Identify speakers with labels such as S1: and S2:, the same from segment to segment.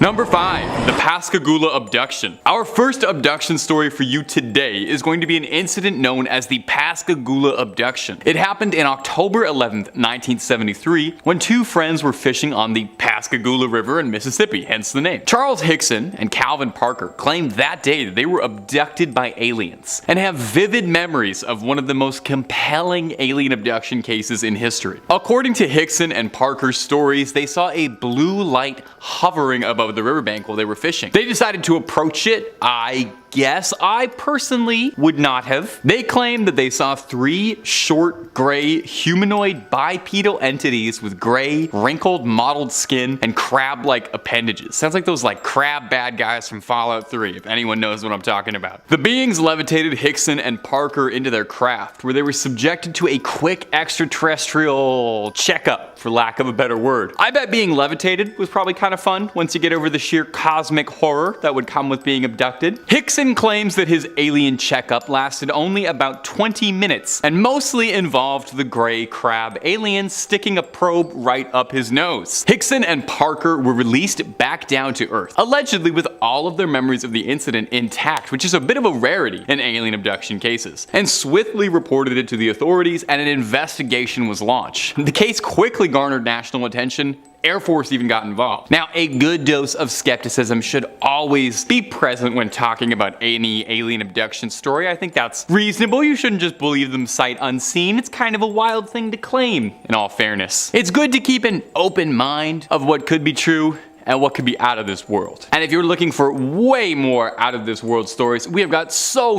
S1: Number 5. The Pascagoula Abduction. Our first abduction story for you today is going to be an incident known as the Pascagoula Abduction. It happened in October 11th, 1973, when two friends were fishing on the Pascagoula River in Mississippi, hence the name. Charles Hickson and Calvin Parker claimed that day that they were abducted by aliens and have vivid memories of one of the most compelling alien abduction cases in history. According to Hickson and Parker's stories, they saw a blue light hovering above the riverbank while they were fishing. They decided to approach it. I guess I personally would not have. They claimed that they saw three short, gray, humanoid bipedal entities with gray, wrinkled, mottled skin and crab-like appendages. Sounds like those crab bad guys from Fallout 3, if anyone knows what I'm talking about. The beings levitated Hickson and Parker into their craft, where they were subjected to a quick extraterrestrial checkup, for lack of a better word. I bet being levitated was probably kind of fun once you get over the sheer cosmic horror that would come with being abducted. Hickson claims that his alien checkup lasted only about 20 minutes and mostly involved the gray crab alien sticking a probe right up his nose. Hickson and Parker were released back down to Earth, allegedly with all of their memories of the incident intact, which is a bit of a rarity in alien abduction cases, and swiftly reported it to the authorities, and an investigation was launched. The case quickly garnered national attention. Air Force even got involved. Now, a good dose of skepticism should always be present when talking about any alien abduction story. I think that's reasonable. You shouldn't just believe them sight unseen. It's kind of a wild thing to claim, in all fairness. It's good to keep an open mind of what could be true and what could be out of this world. And if you're looking for way more out of this world stories, we have got so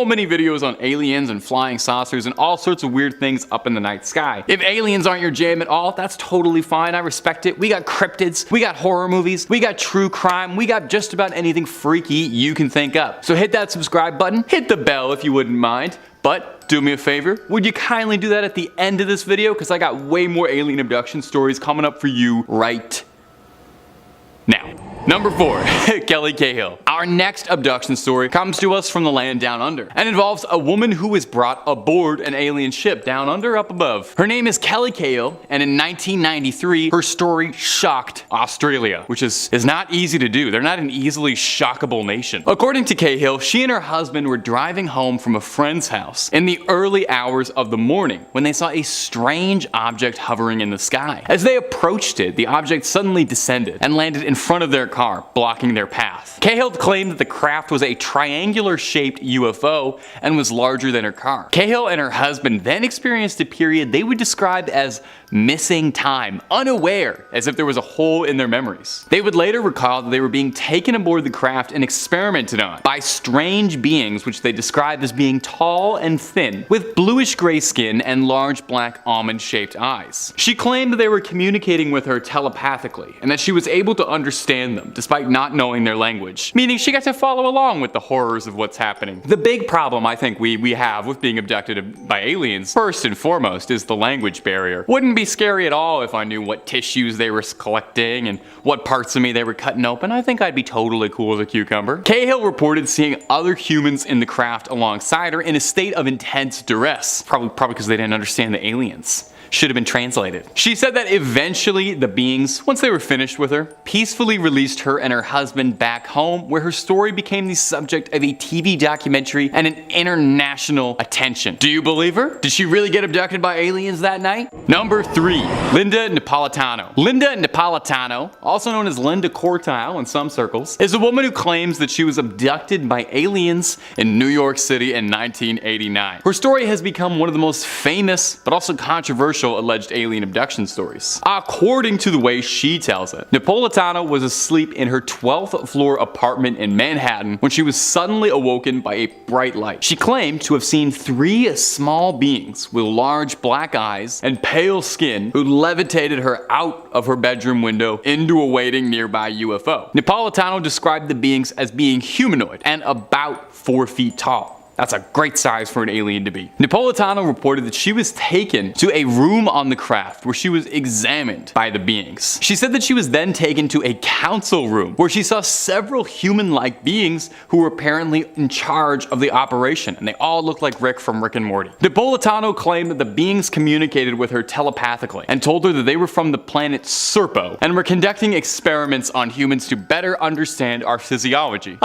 S1: many videos on aliens and flying saucers and all sorts of weird things up in the night sky. If aliens aren't your jam at all, that's totally fine. I respect it. We got cryptids, we got horror movies, we got true crime, we got just about anything freaky you can think up. So hit that subscribe button, hit the bell if you wouldn't mind. But do me a favor, would you kindly do that at the end of this video? Because I got way more alien abduction stories coming up for you right now. Number 4. Kelly Cahill. Our next abduction story comes to us from the land down under and involves a woman who was brought aboard an alien ship down under up above. Her name is Kelly Cahill, and in 1993 her story shocked Australia, which is not easy to do. They're not an easily shockable nation. According to Cahill, she and her husband were driving home from a friend's house in the early hours of the morning when they saw a strange object hovering in the sky. As they approached it, the object suddenly descended and landed in front of their car, blocking their path. Cahill claimed that the craft was a triangular-shaped UFO and was larger than her car. Cahill and her husband then experienced a period they would describe as missing time, unaware, as if there was a hole in their memories. They would later recall that they were being taken aboard the craft and experimented on by strange beings which they described as being tall and thin, with bluish-gray skin and large black almond-shaped eyes. She claimed that they were communicating with her telepathically and that she was able to understand them despite not knowing their language, meaning she got to follow along with the horrors of what's happening. The big problem I think we have with being abducted by aliens, first and foremost, is the language barrier. Wouldn't be scary at all if I knew what tissues they were collecting and what parts of me they were cutting open. I think I'd be totally cool as a cucumber. Cahill reported seeing other humans in the craft alongside her in a state of intense duress, probably because they didn't understand the aliens. Should have been translated. She said that eventually the beings, once they were finished with her, peacefully released her and her husband back home, where her story became the subject of a TV documentary and an international attention. Do you believe her? Did she really get abducted by aliens that night? Number 3. Linda Napolitano. Linda Napolitano, also known as Linda Cortile in some circles, is a woman who claims that she was abducted by aliens in New York City in 1989. Her story has become one of the most famous but also controversial alleged alien abduction stories. According to the way she tells it, Napolitano was asleep in her 12th floor apartment in Manhattan when she was suddenly awoken by a bright light. She claimed to have seen 3 small beings with large black eyes and pale skin who levitated her out of her bedroom window into a waiting nearby UFO. Napolitano described the beings as being humanoid and about 4 feet tall. That's a great size for an alien to be. Napolitano reported that she was taken to a room on the craft where she was examined by the beings. She said that she was then taken to a council room where she saw several human-like beings who were apparently in charge of the operation, and they all looked like Rick from Rick and Morty. Napolitano claimed that the beings communicated with her telepathically and told her that they were from the planet Serpo and were conducting experiments on humans to better understand our physiology.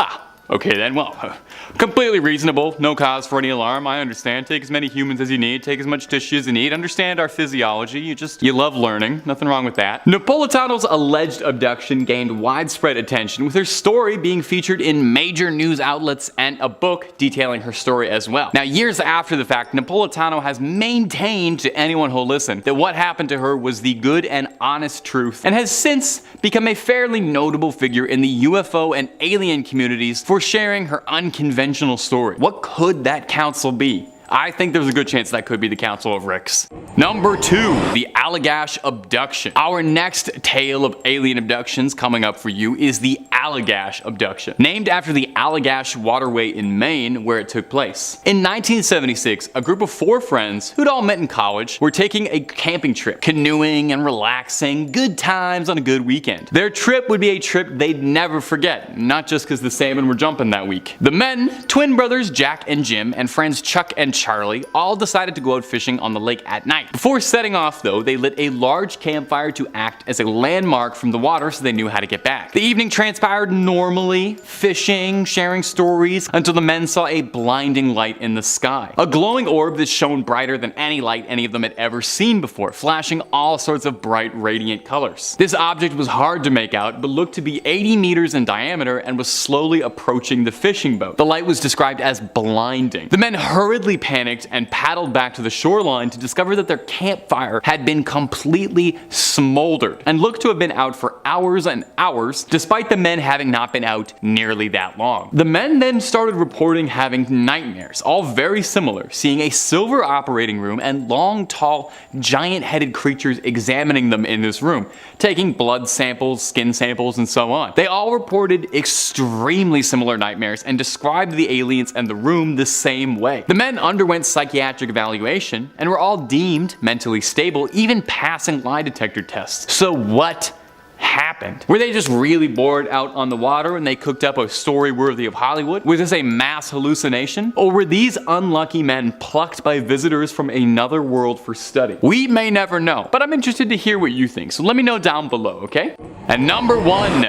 S1: Okay then, well, completely reasonable, no cause for any alarm, I understand. Take as many humans as you need, take as much tissue as you need, understand our physiology, you love learning, nothing wrong with that. Napolitano's alleged abduction gained widespread attention, with her story being featured in major news outlets and a book detailing her story as well. Now, years after the fact, Napolitano has maintained to anyone who'll listen that what happened to her was the good and honest truth, and has since become a fairly notable figure in the UFO and alien communities for sharing her unconventional story. What could that council be? I think there's a good chance that could be the Council of Ricks. Number 2, the Allagash Abduction. Our next tale of alien abductions coming up for you is the Allagash Abduction, named after the Allagash waterway in Maine where it took place. In 1976, a group of 4 friends who'd all met in college were taking a camping trip, canoeing and relaxing, good times on a good weekend. Their trip would be a trip they'd never forget, not just because the salmon were jumping that week. The men, twin brothers Jack and Jim, and friends Chuck and Charlie all decided to go out fishing on the lake at night. Before setting off though, they lit a large campfire to act as a landmark from the water so they knew how to get back. The evening transpired normally, fishing, sharing stories, until the men saw a blinding light in the sky. A glowing orb that shone brighter than any light any of them had ever seen before, flashing all sorts of bright radiant colors. This object was hard to make out, but looked to be 80 meters in diameter and was slowly approaching the fishing boat. The light was described as blinding. The men hurriedly panicked and paddled back to the shoreline to discover that their campfire had been completely smoldered and looked to have been out for hours and hours, despite the men having not been out nearly that long. The men then started reporting having nightmares, all very similar, seeing a silver operating room and long, tall, giant-headed creatures examining them in this room, taking blood samples, skin samples, and so on. They all reported extremely similar nightmares and described the aliens and the room the same way. The men underwent psychiatric evaluation and were all deemed mentally stable, even passing lie detector tests. So what happened? Were they just really bored out on the water and they cooked up a story worthy of Hollywood? Was this a mass hallucination? Or were these unlucky men plucked by visitors from another world for study? We may never know, but I'm interested to hear what you think, so let me know down below, okay? And number 1,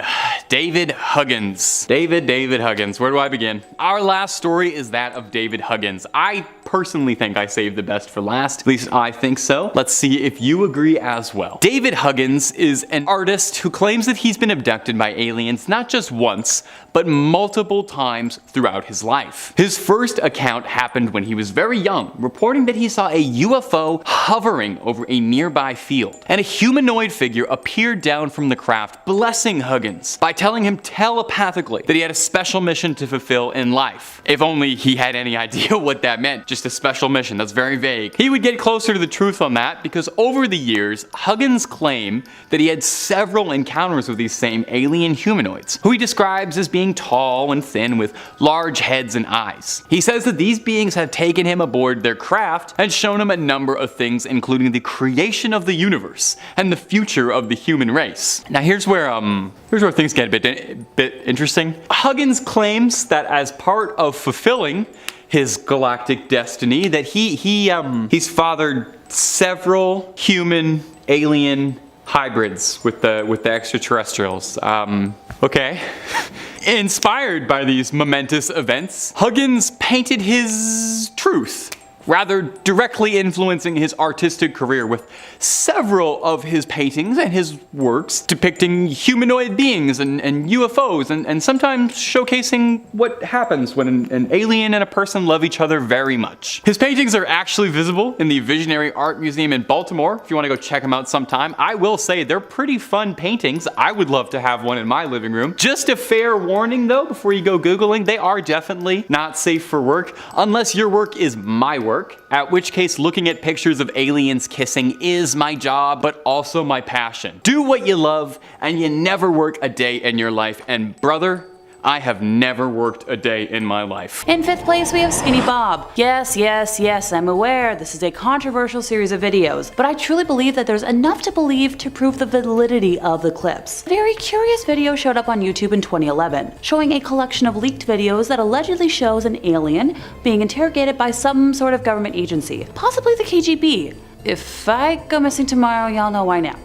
S1: David Huggins. David Huggins. Where do I begin? Our last story is that of David Huggins. I personally think I saved the best for last. At least I think so. Let's see if you agree as well. David Huggins is an artist who claims that he's been abducted by aliens not just once, but multiple times throughout his life. His first account happened when he was very young, reporting that he saw a UFO hovering over a nearby field, and a humanoid figure appeared down from the craft, blessing Huggins by telling him telepathically that he had a special mission to fulfill in life. If only he had any idea what that meant. Just a special mission, that's very vague. He would get closer to the truth on that because over the years, Huggins claimed that he had several encounters with these same alien humanoids, who he describes as being tall and thin with large heads and eyes. He says that these beings have taken him aboard their craft and shown him a number of things, including the creation of the universe and the future of the human race. Now here's where things get a bit interesting. Huggins claims that as part of fulfilling his galactic destiny, that he's fathered several human alien hybrids with the extraterrestrials. Okay. Inspired by these momentous events, Huggins painted his truth, rather directly influencing his artistic career, with several of his paintings and his works depicting humanoid beings and UFOs, and sometimes showcasing what happens when an alien and a person love each other very much. His paintings are actually visible in the Visionary Art Museum in Baltimore, if you want to go check them out sometime. I will say they're pretty fun paintings. I would love to have one in my living room. Just a fair warning though, before you go Googling, they are definitely not safe for work, unless your work is my work. At which case, looking at pictures of aliens kissing is my job, but also my passion. Do what you love, and you never work a day in your life. And brother, I have never worked a day in my life.
S2: In 5th place, we have Skinny Bob. Yes, I'm aware this is a controversial series of videos, but I truly believe that there's enough to believe to prove the validity of the clips. A very curious video showed up on YouTube in 2011, showing a collection of leaked videos that allegedly shows an alien being interrogated by some sort of government agency, possibly the KGB. If I go missing tomorrow, y'all know why now.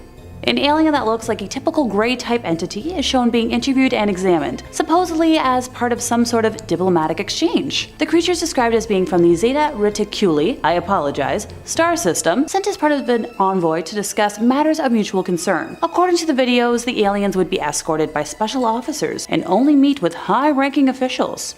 S2: An alien that looks like a typical gray-type entity is shown being interviewed and examined, supposedly as part of some sort of diplomatic exchange. The creature is described as being from the Zeta Reticuli, star system, sent as part of an envoy to discuss matters of mutual concern. According to the videos, the aliens would be escorted by special officers and only meet with high-ranking officials.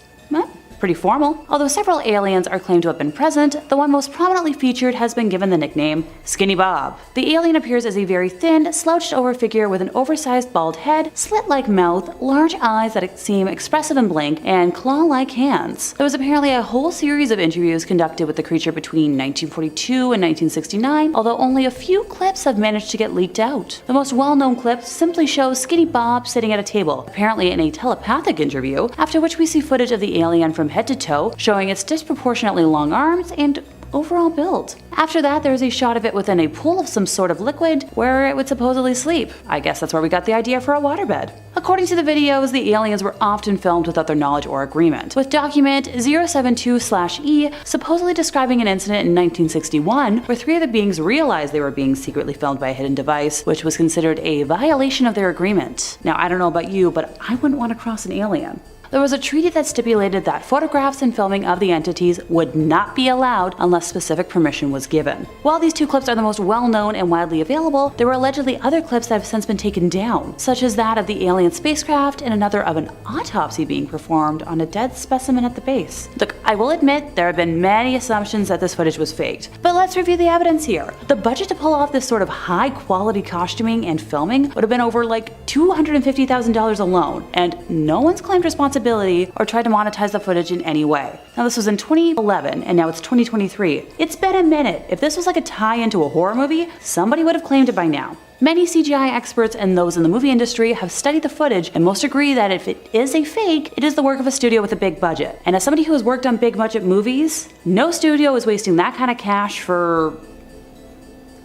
S2: Pretty formal. Although several aliens are claimed to have been present, the one most prominently featured has been given the nickname Skinny Bob. The alien appears as a very thin, slouched-over figure with an oversized bald head, slit-like mouth, large eyes that seem expressive and blank, and claw-like hands. There was apparently a whole series of interviews conducted with the creature between 1942 and 1969, although only a few clips have managed to get leaked out. The most well-known clip simply shows Skinny Bob sitting at a table, apparently in a telepathic interview, after which we see footage of the alien from head to toe, showing its disproportionately long arms and overall build. After that, there is a shot of it within a pool of some sort of liquid where it would supposedly sleep. I guess that's where we got the idea for a waterbed. According to the videos, the aliens were often filmed without their knowledge or agreement, with document 072/E supposedly describing an incident in 1961 where 3 of the beings realized they were being secretly filmed by a hidden device, which was considered a violation of their agreement. Now, I don't know about you, but I wouldn't want to cross an alien. There was a treaty that stipulated that photographs and filming of the entities would not be allowed unless specific permission was given. While these 2 clips are the most well-known and widely available, there were allegedly other clips that have since been taken down, such as that of the alien spacecraft and another of an autopsy being performed on a dead specimen at the base. Look, I will admit there have been many assumptions that this footage was faked, but let's review the evidence here. The budget to pull off this sort of high-quality costuming and filming would have been over like $250,000 alone, and no one's claimed responsibility or tried to monetize the footage in any way. Now, this was in 2011 and now it's 2023. It's been a minute. If this was like a tie-in to a horror movie, somebody would have claimed it by now. Many CGI experts and those in the movie industry have studied the footage and most agree that if it is a fake, it is the work of a studio with a big budget. And as somebody who has worked on big budget movies, no studio is wasting that kind of cash for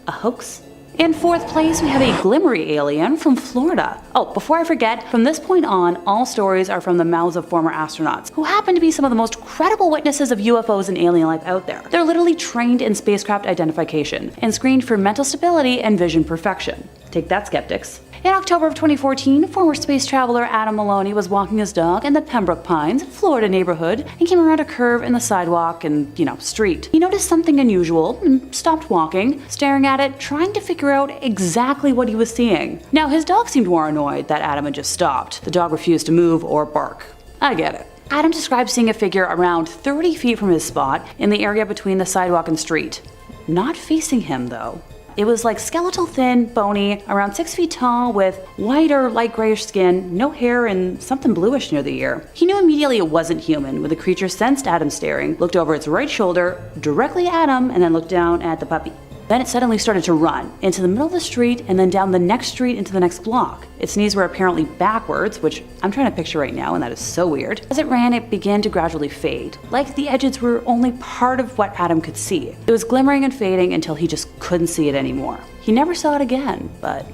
S2: a hoax. In 4th place, we have a glimmery alien from Florida. Oh, before I forget, from this point on, all stories are from the mouths of former astronauts, who happen to be some of the most credible witnesses of UFOs and alien life out there. They're literally trained in spacecraft identification and screened for mental stability and vision perfection. Take that, skeptics. In October of 2014, former space traveler Adam Maloney was walking his dog in the Pembroke Pines, Florida neighborhood, and came around a curve in the sidewalk and, street. He noticed something unusual and stopped walking, staring at it, trying to figure out exactly what he was seeing. Now, his dog seemed more annoyed that Adam had just stopped. The dog refused to move or bark. I get it. Adam described seeing a figure around 30 feet from his spot in the area between the sidewalk and street. Not facing him, though. It was like skeletal thin, bony, around 6 feet tall with white or light grayish skin, no hair, and something bluish near the ear. He knew immediately it wasn't human when the creature sensed Adam staring, looked over its right shoulder, directly at him, and then looked down at the puppy. Then it suddenly started to run into the middle of the street and then down the next street into the next block. Its knees were apparently backwards, which I'm trying to picture right now, and that is so weird. As it ran, it began to gradually fade, like the edges were only part of what Adam could see. It was glimmering and fading until he just couldn't see it anymore. He never saw it again, but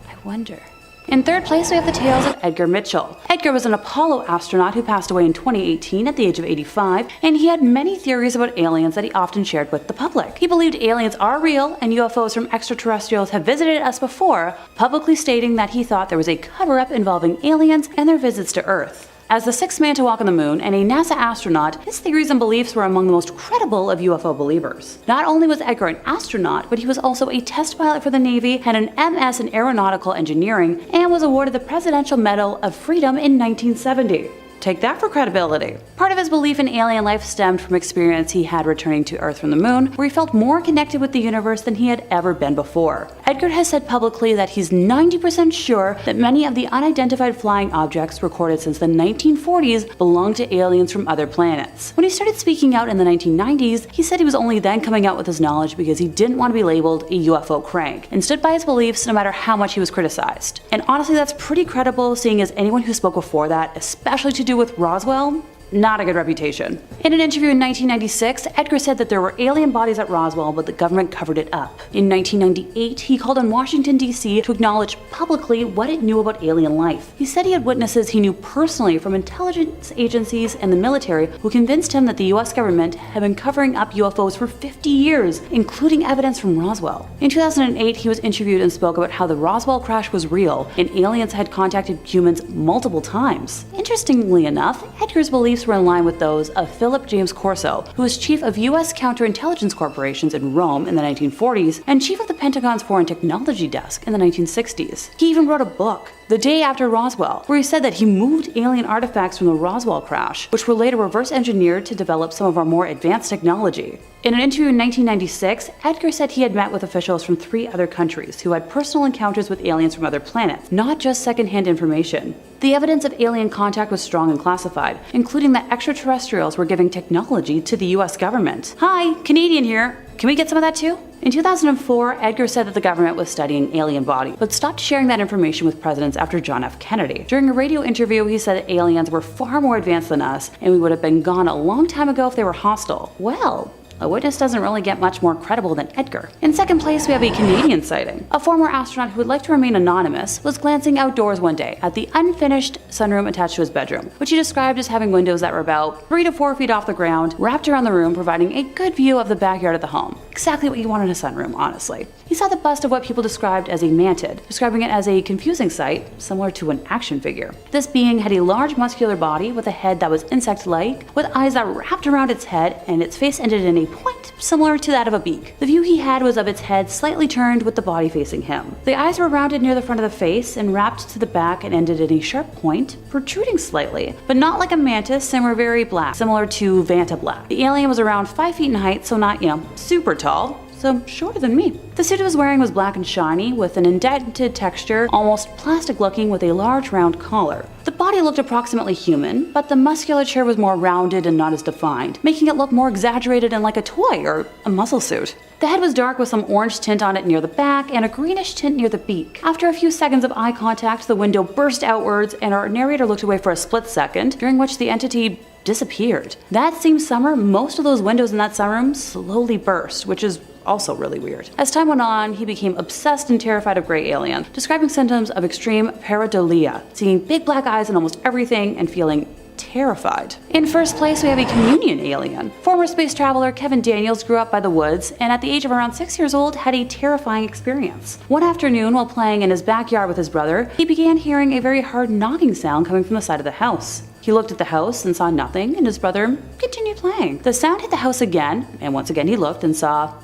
S2: I wonder. In 3rd place, we have the tales of Edgar Mitchell. Edgar was an Apollo astronaut who passed away in 2018 at the age of 85, and he had many theories about aliens that he often shared with the public. He believed aliens are real and UFOs from extraterrestrials have visited us before, publicly stating that he thought there was a cover-up involving aliens and their visits to Earth. As the 6th man to walk on the moon and a NASA astronaut, his theories and beliefs were among the most credible of UFO believers. Not only was Edgar an astronaut, but he was also a test pilot for the Navy, had an MS in aeronautical engineering, and was awarded the Presidential Medal of Freedom in 1970. Take that for credibility. Part of his belief in alien life stemmed from experience he had returning to Earth from the moon, where he felt more connected with the universe than he had ever been before. Edgar has said publicly that he's 90% sure that many of the unidentified flying objects recorded since the 1940s belong to aliens from other planets. When he started speaking out in the 1990s, he said he was only then coming out with his knowledge because he didn't want to be labeled a UFO crank, and stood by his beliefs no matter how much he was criticized. And honestly, that's pretty credible, seeing as anyone who spoke before that, especially to do with Roswell, not a good reputation. In an interview in 1996, Edgar said that there were alien bodies at Roswell, but the government covered it up. In 1998, he called on Washington, D.C. to acknowledge publicly what it knew about alien life. He said he had witnesses he knew personally from intelligence agencies and the military who convinced him that the US government had been covering up UFOs for 50 years, including evidence from Roswell. In 2008, he was interviewed and spoke about how the Roswell crash was real and aliens had contacted humans multiple times. Interestingly enough, Edgar's beliefs were in line with those of Philip James Corso, who was chief of U.S. counterintelligence corporations in Rome in the 1940s and chief of the Pentagon's Foreign Technology Desk in the 1960s. He even wrote a book, The Day After Roswell, where he said that he moved alien artifacts from the Roswell crash, which were later reverse engineered to develop some of our more advanced technology. In an interview in 1996, Edgar said he had met with officials from 3 other countries who had personal encounters with aliens from other planets, not just secondhand information. The evidence of alien contact was strong and classified, including that extraterrestrials were giving technology to the US government. Hi, Canadian here. Can we get some of that too? In 2004, Edgar said that the government was studying alien bodies, but stopped sharing that information with presidents after John F. Kennedy. During a radio interview, he said that aliens were far more advanced than us, and we would have been gone a long time ago if they were hostile. Well, a witness doesn't really get much more credible than Edgar. In second place, we have a Canadian sighting. A former astronaut who would like to remain anonymous was glancing outdoors one day at the unfinished sunroom attached to his bedroom, which he described as having windows that were about 3 to 4 feet off the ground, wrapped around the room, providing a good view of the backyard of the home. Exactly what you want in a sunroom, honestly. He saw the bust of what people described as a mantid, describing it as a confusing sight, similar to an action figure. This being had a large muscular body with a head that was insect-like, with eyes that wrapped around its head, and its face ended in a point similar to that of a beak. The view he had was of its head slightly turned with the body facing him. The eyes were rounded near the front of the face and wrapped to the back and ended in a sharp point, protruding slightly, but not like a mantis, and were very black, similar to Vanta Black. The alien was around 5 feet in height, so not, super tall, so shorter than me. The suit he was wearing was black and shiny, with an indented texture, almost plastic looking, with a large round collar. The body looked approximately human, but the musculature was more rounded and not as defined, making it look more exaggerated and like a toy or a muscle suit. The head was dark with some orange tint on it near the back and a greenish tint near the beak. After a few seconds of eye contact, the window burst outwards and our narrator looked away for a split second, during which the entity disappeared. That same summer, most of those windows in that sunroom slowly burst, which is also really weird. As time went on, he became obsessed and terrified of gray alien, describing symptoms of extreme pareidolia, seeing big black eyes in almost everything and feeling terrified. In first place, we have a communion alien. Former space traveler Kevin Daniels grew up by the woods and at the age of around 6 years old had a terrifying experience. One afternoon, while playing in his backyard with his brother, he began hearing a very hard knocking sound coming from the side of the house. He looked at the house and saw nothing, and his brother continued playing. The sound hit the house again, and once again he looked and saw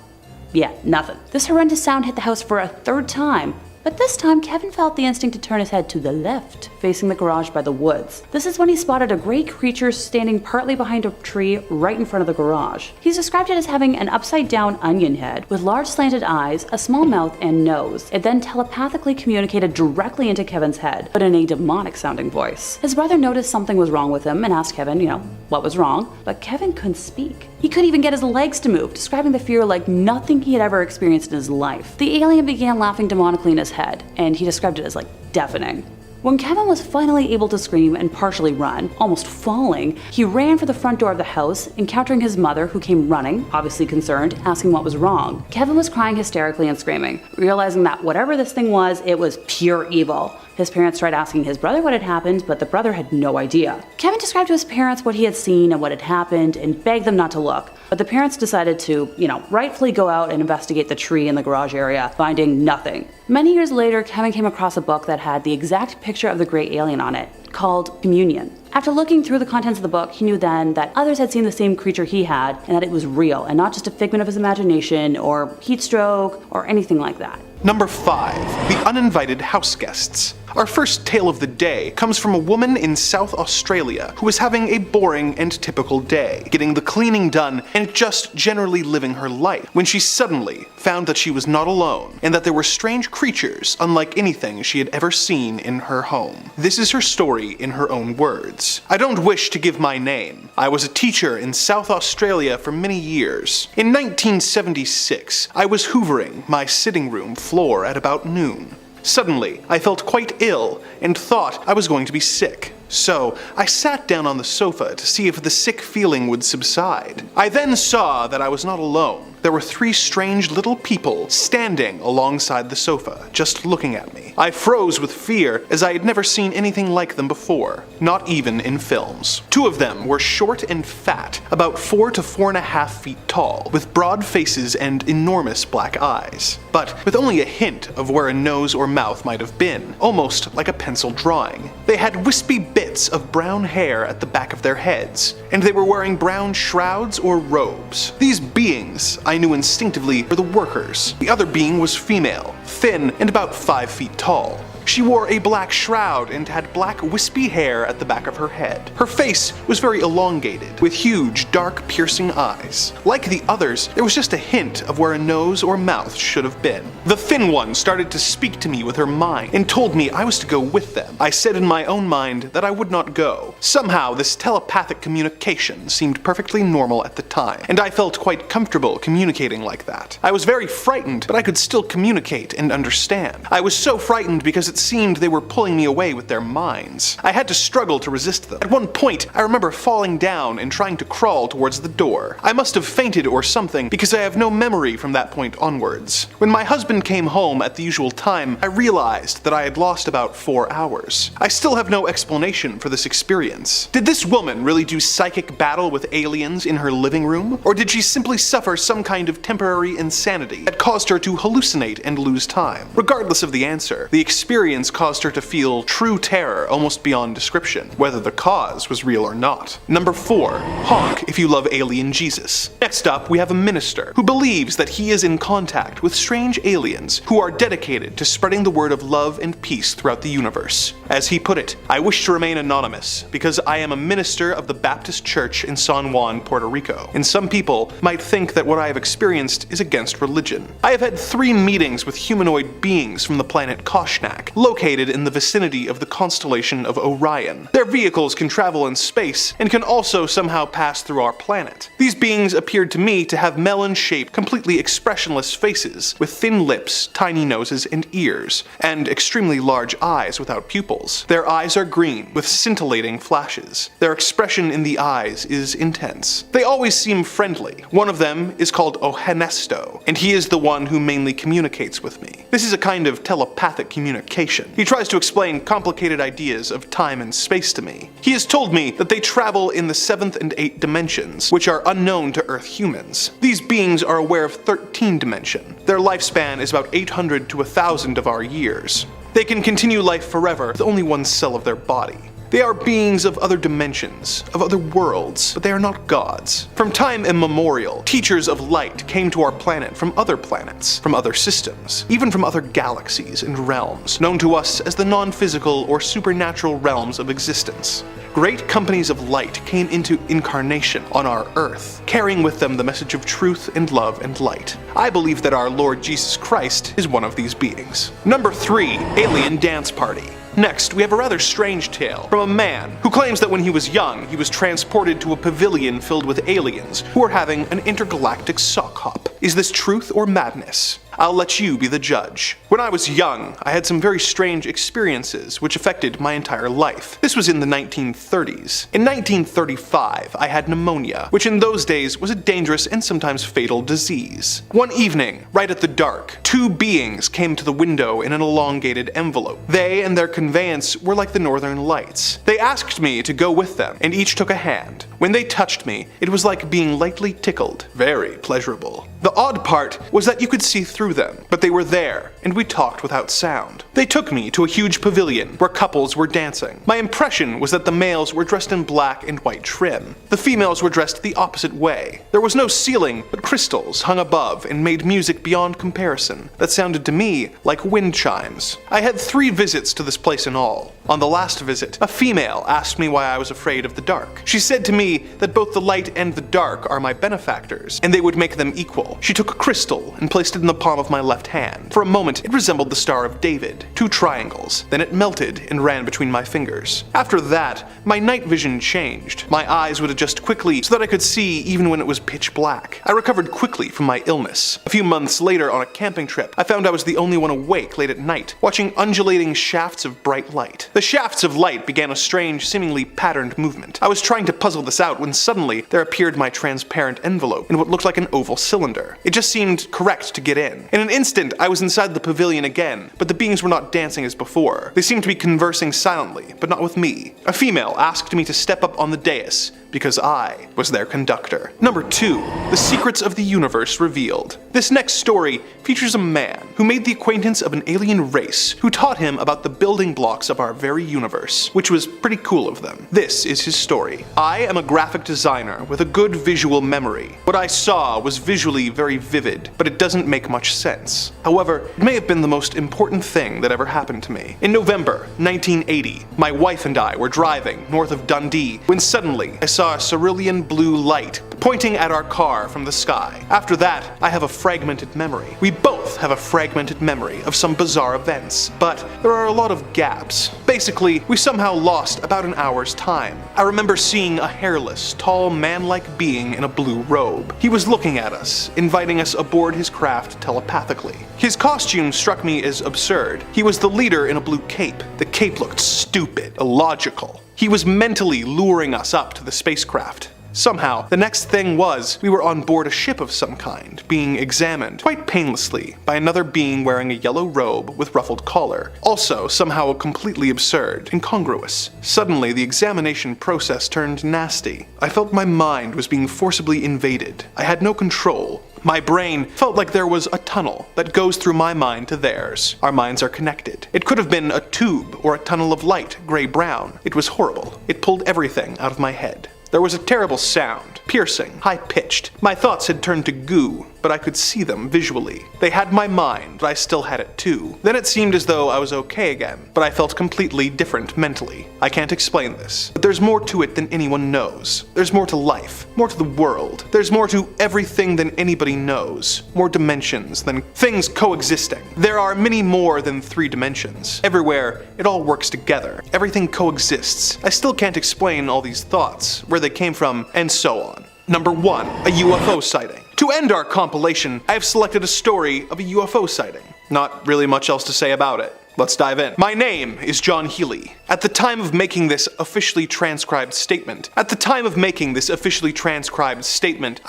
S2: nothing. This horrendous sound hit the house for a third time, but this time Kevin felt the instinct to turn his head to the left, facing the garage by the woods. This is when he spotted a gray creature standing partly behind a tree right in front of the garage. He's described it as having an upside-down onion head with large slanted eyes, a small mouth, and nose. It then telepathically communicated directly into Kevin's head, but in a demonic-sounding voice. His brother noticed something was wrong with him and asked Kevin, what was wrong, but Kevin couldn't speak. He couldn't even get his legs to move, describing the fear like nothing he had ever experienced in his life. The alien began laughing demonically in his head, and he described it as deafening. When Kevin was finally able to scream and partially run, almost falling, he ran for the front door of the house, encountering his mother, who came running, obviously concerned, asking what was wrong. Kevin was crying hysterically and screaming, realizing that whatever this thing was, it was pure evil. His parents tried asking his brother what had happened, but the brother had no idea. Kevin described to his parents what he had seen and what had happened and begged them not to look, but the parents decided to, rightfully go out and investigate the tree in the garage area, finding nothing. Many years later, Kevin came across a book that had the exact picture of the gray alien on it, called Communion. After looking through the contents of the book, he knew then that others had seen the same creature he had, and that it was real and not just a figment of his imagination or heat stroke or anything like that.
S3: Number 5. The Uninvited House Guests. Our first tale of the day comes from a woman in South Australia who was having a boring and typical day, getting the cleaning done and just generally living her life, when she suddenly found that she was not alone and that there were strange creatures unlike anything she had ever seen in her home. This is her story in her own words. "I don't wish to give my name. I was a teacher in South Australia for many years. In 1976, I was hoovering my sitting room floor at about noon. Suddenly, I felt quite ill and thought I was going to be sick. So, I sat down on the sofa to see if the sick feeling would subside. I then saw that I was not alone. There were 3 strange little people standing alongside the sofa, just looking at me. I froze with fear, as I had never seen anything like them before, not even in films. 2 of them were short and fat, about 4 to 4.5 feet tall, with broad faces and enormous black eyes, but with only a hint of where a nose or mouth might have been, almost like a pencil drawing. They had wispy bits of brown hair at the back of their heads, and they were wearing brown shrouds or robes. These beings, I knew instinctively, were the workers. The other being was female, thin and about 5 feet tall. She wore a black shroud and had black wispy hair at the back of her head. Her face was very elongated, with huge, dark, piercing eyes. Like the others, there was just a hint of where a nose or mouth should have been. The thin one started to speak to me with her mind and told me I was to go with them. I said in my own mind that I would not go. Somehow, this telepathic communication seemed perfectly normal at the time, and I felt quite comfortable communicating like that. I was very frightened, but I could still communicate and understand. I was so frightened because it seemed they were pulling me away with their minds. I had to struggle to resist them. At one point, I remember falling down and trying to crawl towards the door. I must have fainted or something, because I have no memory from that point onwards. When my husband came home at the usual time, I realized that I had lost about 4 hours. I still have no explanation for this experience. Did this woman really do psychic battle with aliens in her living room? Or did she simply suffer some kind of temporary insanity that caused her to hallucinate and lose time? Regardless of the answer, the experience caused her to feel true terror almost beyond description, whether the cause was real or not. Number 4. Honk if you love alien Jesus. Next up, we have a minister who believes that he is in contact with strange aliens who are dedicated to spreading the word of love and peace throughout the universe. As he put it, "I wish to remain anonymous because I am a minister of the Baptist Church in San Juan, Puerto Rico, and some people might think that what I have experienced is against religion. I have had 3 meetings with humanoid beings from the planet Koshnak, located in the vicinity of the constellation of Orion. Their vehicles can travel in space and can also somehow pass through our planet. These beings appeared to me to have melon-shaped, completely expressionless faces, with thin lips, tiny noses and ears, and extremely large eyes without pupils. Their eyes are green, with scintillating flashes. Their expression in the eyes is intense. They always seem friendly. One of them is called Ohenesto, and he is the one who mainly communicates with me. This is a kind of telepathic communication. He tries to explain complicated ideas of time and space to me. He has told me that they travel in the 7th and 8th dimensions, which are unknown to Earth humans. These beings are aware of 13 dimension. Their lifespan is about 800 to 1,000 of our years. They can continue life forever with only one cell of their body. They are beings of other dimensions, of other worlds, but they are not gods. From time immemorial, teachers of light came to our planet from other planets, from other systems, even from other galaxies and realms, known to us as the non-physical or supernatural realms of existence. Great companies of light came into incarnation on our Earth, carrying with them the message of truth and love and light. I believe that our Lord Jesus Christ is one of these beings. Number 3. Alien Dance Party. Next, we have a rather strange tale from a man who claims that when he was young, he was transported to a pavilion filled with aliens who were having an intergalactic sock hop. Is this truth or madness? I'll let you be the judge. When I was young, I had some very strange experiences which affected my entire life. This was in the 1930s. In 1935, I had pneumonia, which in those days was a dangerous and sometimes fatal disease. One evening, right at the dark, 2 beings came to the window in an elongated envelope. They and their conveyance were like the Northern Lights. They asked me to go with them, and each took a hand. When they touched me, it was like being lightly tickled. Very pleasurable. The odd part was that you could see through them, but they were there, and we talked without sound. They took me to a huge pavilion where couples were dancing. My impression was that the males were dressed in black and white trim. The females were dressed the opposite way. There was no ceiling, but crystals hung above and made music beyond comparison that sounded to me like wind chimes. I had 3 visits to this place in all. On the last visit, a female asked me why I was afraid of the dark. She said to me that both the light and the dark are my benefactors, and they would make them equal. She took a crystal and placed it in the palm of my left hand. For a moment, it resembled the Star of David, 2 triangles. Then it melted and ran between my fingers. After that, my night vision changed. My eyes would adjust quickly so that I could see even when it was pitch black. I recovered quickly from my illness. A few months later, on a camping trip, I found I was the only one awake late at night, watching undulating shafts of bright light. The shafts of light began a strange, seemingly patterned movement. I was trying to puzzle this out when suddenly there appeared my transparent envelope in what looked like an oval cylinder. It just seemed correct to get in. In an instant, I was inside the pavilion again, but the beings were not dancing as before. They seemed to be conversing silently, but not with me. A female asked me to step up on the dais, because I was their conductor. Number 2. The Secrets of the Universe Revealed. This next story features a man who made the acquaintance of an alien race who taught him about the building blocks of our very universe, which was pretty cool of them. This is his story. I am a graphic designer with a good visual memory. What I saw was visually very vivid, but it doesn't make much sense. However, it may have been the most important thing that ever happened to me. In November 1980, my wife and I were driving north of Dundee when suddenly I saw a cerulean blue light pointing at our car from the sky. After that, I have a fragmented memory. We both have a fragmented memory of some bizarre events, but there are a lot of gaps. Basically, we somehow lost about an hour's time. I remember seeing a hairless, tall, man-like being in a blue robe. He was looking at us, inviting us aboard his craft telepathically. His costume struck me as absurd. He was the leader in a blue cape. The cape looked stupid, illogical. He was mentally luring us up to the spacecraft. Somehow, the next thing was, we were on board a ship of some kind, being examined, quite painlessly, by another being wearing a yellow robe with ruffled collar. Also, somehow completely absurd, incongruous. Suddenly, the examination process turned nasty. I felt my mind was being forcibly invaded. I had no control. My brain felt like there was a tunnel that goes through my mind to theirs. Our minds are connected. It could have been a tube or a tunnel of light, gray-brown. It was horrible. It pulled everything out of my head. There was a terrible sound, piercing, high-pitched. My thoughts had turned to goo, but I could see them visually. They had my mind, but I still had it too. Then it seemed as though I was okay again, but I felt completely different mentally. I can't explain this, but there's more to it than anyone knows. There's more to life, more to the world. There's more to everything than anybody knows. More dimensions than things coexisting. There are many more than 3 dimensions. Everywhere, it all works together. Everything coexists. I still can't explain all these thoughts, where they came from, and so on. Number 1. A UFO sighting. To end our compilation, I have selected a story of a UFO sighting. Not really much else to say about it. Let's dive in. My name is John Healy. At the time of making this officially transcribed statement, I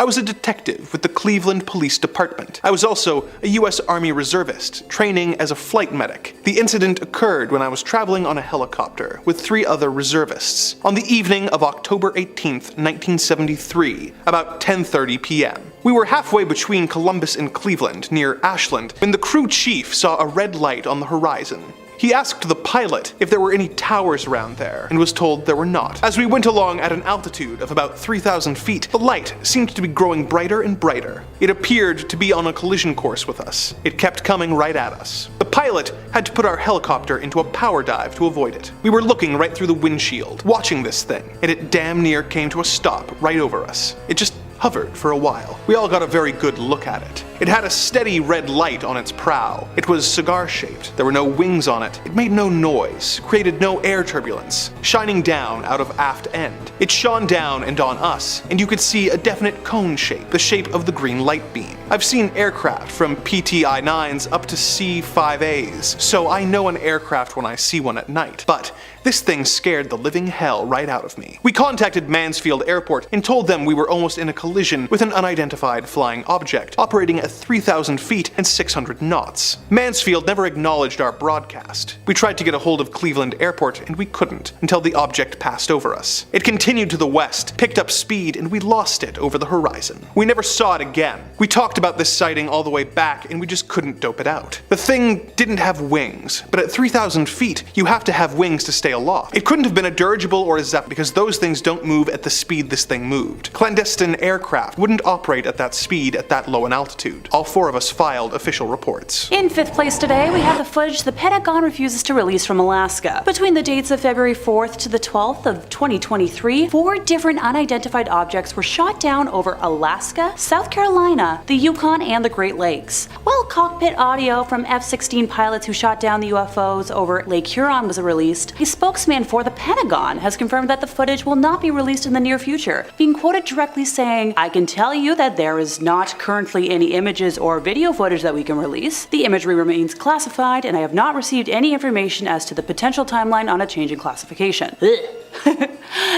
S3: was a detective with the Cleveland Police Department. I was also a U.S. Army reservist, training as a flight medic. The incident occurred when I was traveling on a helicopter with 3 other reservists on the evening of October 18th, 1973, about 10:30 p.m. We were halfway between Columbus and Cleveland, near Ashland, when the crew chief saw a red light on the horizon. He asked the pilot if there were any towers around there, and was told there were not. As we went along at an altitude of about 3,000 feet, the light seemed to be growing brighter and brighter. It appeared to be on a collision course with us. It kept coming right at us. The pilot had to put our helicopter into a power dive to avoid it. We were looking right through the windshield, watching this thing, and it damn near came to a stop right over us. It just hovered for a while. We all got a very good look at it. It had a steady red light on its prow. It was cigar-shaped. There were no wings on it. It made no noise, created no air turbulence, shining down out of aft end. It shone down and on us, and you could see a definite cone shape, the shape of the green light beam. I've seen aircraft from PT-I-9s up to C-5As, so I know an aircraft when I see one at night. But this thing scared the living hell right out of me. We contacted Mansfield Airport and told them we were almost in a collision with an unidentified flying object operating at 3,000 feet and 600 knots. Mansfield never acknowledged our broadcast. We tried to get a hold of Cleveland Airport and we couldn't until the object passed over us. It continued to the west, picked up speed, and we lost it over the horizon. We never saw it again. We talked about this sighting all the way back and we just couldn't dope it out. The thing didn't have wings, but at 3,000 feet, you have to have wings to stay aloft. It couldn't have been a dirigible or a Zeppelin because those things don't move at the speed this thing moved. Clandestine aircraft wouldn't operate at that speed at that low an altitude. All four of us filed official reports.
S2: In 5th place today, we have the footage the Pentagon refuses to release from Alaska. Between the dates of February 4th to the 12th of 2023, 4 different unidentified objects were shot down over Alaska, South Carolina, the Yukon, and the Great Lakes. While cockpit audio from F-16 pilots who shot down the UFOs over Lake Huron was released, a spokesman for the Pentagon has confirmed that the footage will not be released in the near future, being quoted directly saying, "I can tell you that there is not currently any images or video footage that we can release. The imagery remains classified, and I have not received any information as to the potential timeline on a change in classification."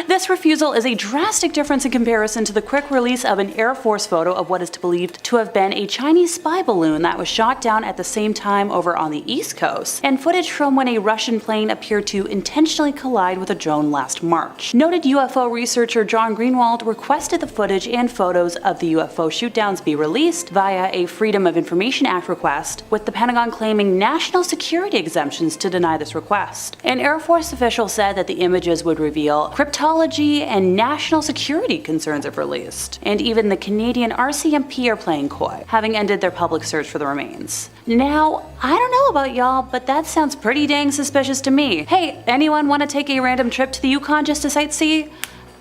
S2: This refusal is a drastic difference in comparison to the quick release of an Air Force photo of what is believed to have been a Chinese spy balloon that was shot down at the same time over on the East Coast, and footage from when a Russian plane appeared to intentionally collide with a drone last March. Noted UFO researcher John Greenwald requested the footage and photos of the UFO shootdowns be released via a Freedom of Information Act request, with the Pentagon claiming national security exemptions to deny this request. An Air Force official said that the images would reveal cryptology and national security concerns if released, and even the Canadian RCMP are playing coy, having ended their public search for the remains. Now, I don't know about y'all, but that sounds pretty dang suspicious to me. Hey, anyone want to take a random trip to the Yukon just to sightsee?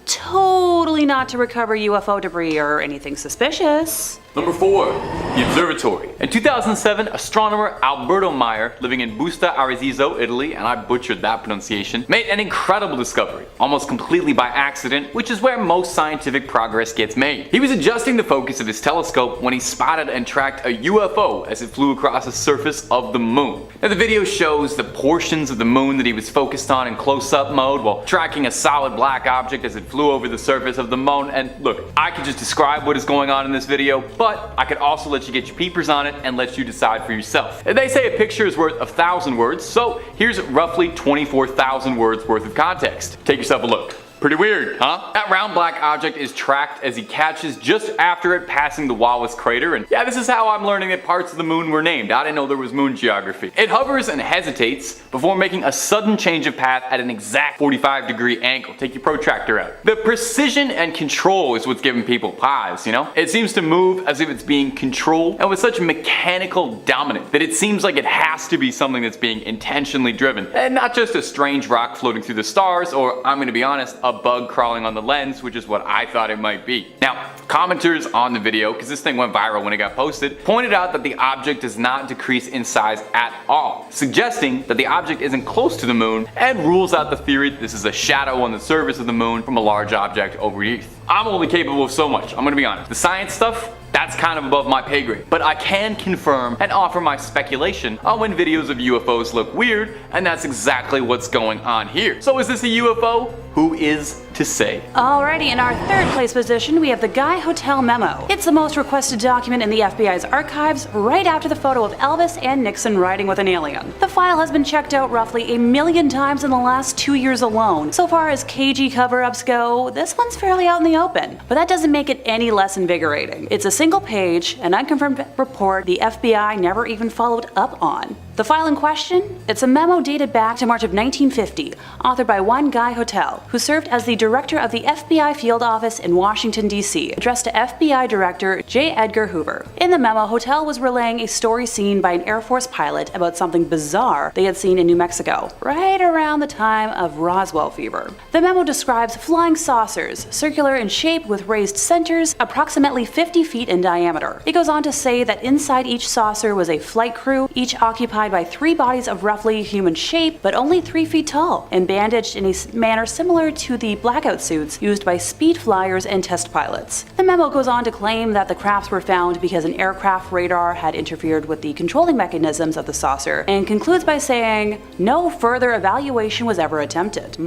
S2: Totally not to recover UFO debris or anything suspicious.
S1: Number 4, the observatory. In 2007, astronomer Alberto Meyer, living in Busta Arezizo, Italy, and I butchered that pronunciation, made an incredible discovery, almost completely by accident, which is where most scientific progress gets made. He was adjusting the focus of his telescope when he spotted and tracked a UFO as it flew across the surface of the moon. Now the video shows the portions of the moon that he was focused on in close-up mode while tracking a solid black object as it flew over the surface of the moon. And look, I could just describe what is going on in this video, but I could also let you get your peepers on it and let you decide for yourself. They say a picture is worth 1,000 words, so here's roughly 24,000 words worth of context. Take yourself a look. Pretty weird, huh? That round black object is tracked as he catches just after it passing the Wallace crater, and yeah, this is how I'm learning that parts of the moon were named. I didn't know there was moon geography. It hovers and hesitates before making a sudden change of path at an exact 45-degree angle. Take your protractor out. The precision and control is what's giving people pause, you know? It seems to move as if it's being controlled, and with such mechanical dominance that it seems like it has to be something that's being intentionally driven, and not just a strange rock floating through the stars, or I'm gonna be honest, a bug crawling on the lens, which is what I thought it might be. Now, commenters on the video, because this thing went viral when it got posted, pointed out that the object does not decrease in size at all, suggesting that the object isn't close to the moon, and rules out the theory that this is a shadow on the surface of the moon from a large object overneath. I'm only capable of so much, I'm gonna be honest. The science stuff, that's kind of above my pay grade, but I can confirm and offer my speculation on when videos of UFOs look weird, and that's exactly what's going on here. So is this a UFO? Who is to say?
S2: Alrighty, in our 3rd place position, we have the Guy Hotel memo. It's the most requested document in the FBI's archives, right after the photo of Elvis and Nixon riding with an alien. The file has been checked out roughly 1 million times in the last 2 years alone. So far as KG cover-ups go, this one's fairly out in the open, but that doesn't make it any less invigorating. It's a single page, an unconfirmed report the FBI never even followed up on. The file in question? It's a memo dated back to March of 1950, authored by one Guy Hotel, who served as the director of the FBI field office in Washington, D.C., addressed to FBI Director J. Edgar Hoover. In the memo, Hotel was relaying a story seen by an Air Force pilot about something bizarre they had seen in New Mexico, right around the time of Roswell fever. The memo describes flying saucers, circular in shape with raised centers, approximately 50 feet in diameter. It goes on to say that inside each saucer was a flight crew, each occupied by 3 bodies of roughly human shape, but only 3 feet tall, and bandaged in a manner similar to the blackout suits used by speed flyers and test pilots. The memo goes on to claim that the crafts were found because an aircraft radar had interfered with the controlling mechanisms of the saucer, and concludes by saying, no further evaluation was ever attempted.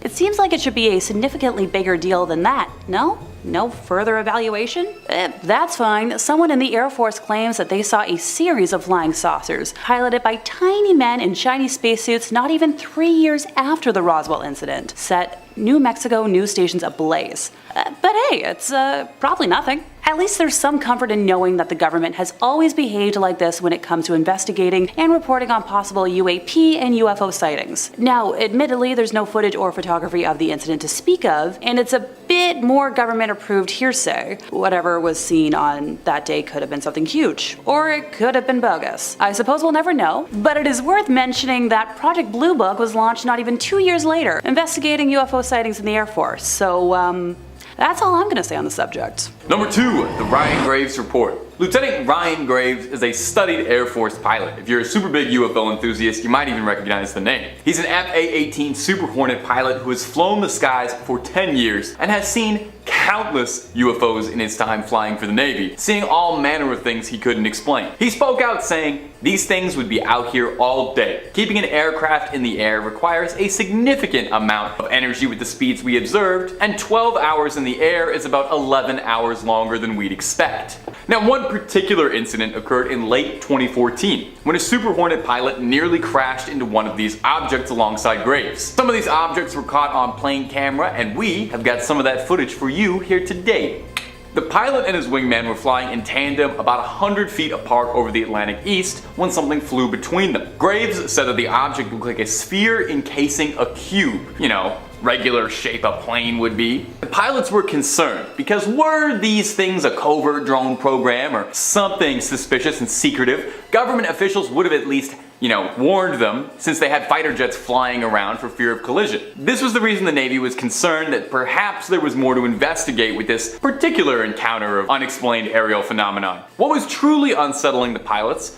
S2: It seems like it should be a significantly bigger deal than that, no? no further evaluation? That's fine. Someone in the Air Force claims that they saw a series of flying saucers, piloted by tiny men in shiny spacesuits not even 3 years after the Roswell incident, set New Mexico news stations ablaze. But hey, it's probably nothing. At least there's some comfort in knowing that the government has always behaved like this when it comes to investigating and reporting on possible UAP and UFO sightings. Now, admittedly, there's no footage or photography of the incident to speak of, and it's a bit more government-approved hearsay. Whatever was seen on that day could have been something huge, or it could have been bogus. I suppose we'll never know, but it is worth mentioning that Project Blue Book was launched not even 2 years later, investigating UFO sightings in the Air Force, so that's all I'm gonna say on the subject.
S1: Number 2, the Ryan Graves Report. Lieutenant Ryan Graves is a studied Air Force pilot. If you're a super big UFO enthusiast, you might even recognize the name. He's an FA-18 Super Hornet pilot who has flown the skies for 10 years and has seen countless UFOs in his time flying for the Navy, seeing all manner of things he couldn't explain. He spoke out saying, "These things would be out here all day. Keeping an aircraft in the air requires a significant amount of energy with the speeds we observed, and 12 hours in the air is about 11 hours longer than we'd expect." Now, one particular incident occurred in late 2014 when a Super Hornet pilot nearly crashed into one of these objects alongside Graves. Some of these objects were caught on plane camera, and we have got some of that footage for you here today. The pilot and his wingman were flying in tandem about 100 feet apart over the Atlantic East when something flew between them. Graves said that the object looked like a sphere encasing a cube. You know, regular shape a plane would be. The pilots were concerned because were these things a covert drone program or something suspicious and secretive, government officials would have at least warned them, since they had fighter jets flying around for fear of collision. This was the reason the Navy was concerned that perhaps there was more to investigate with this particular encounter of unexplained aerial phenomenon. What was truly unsettling the pilots,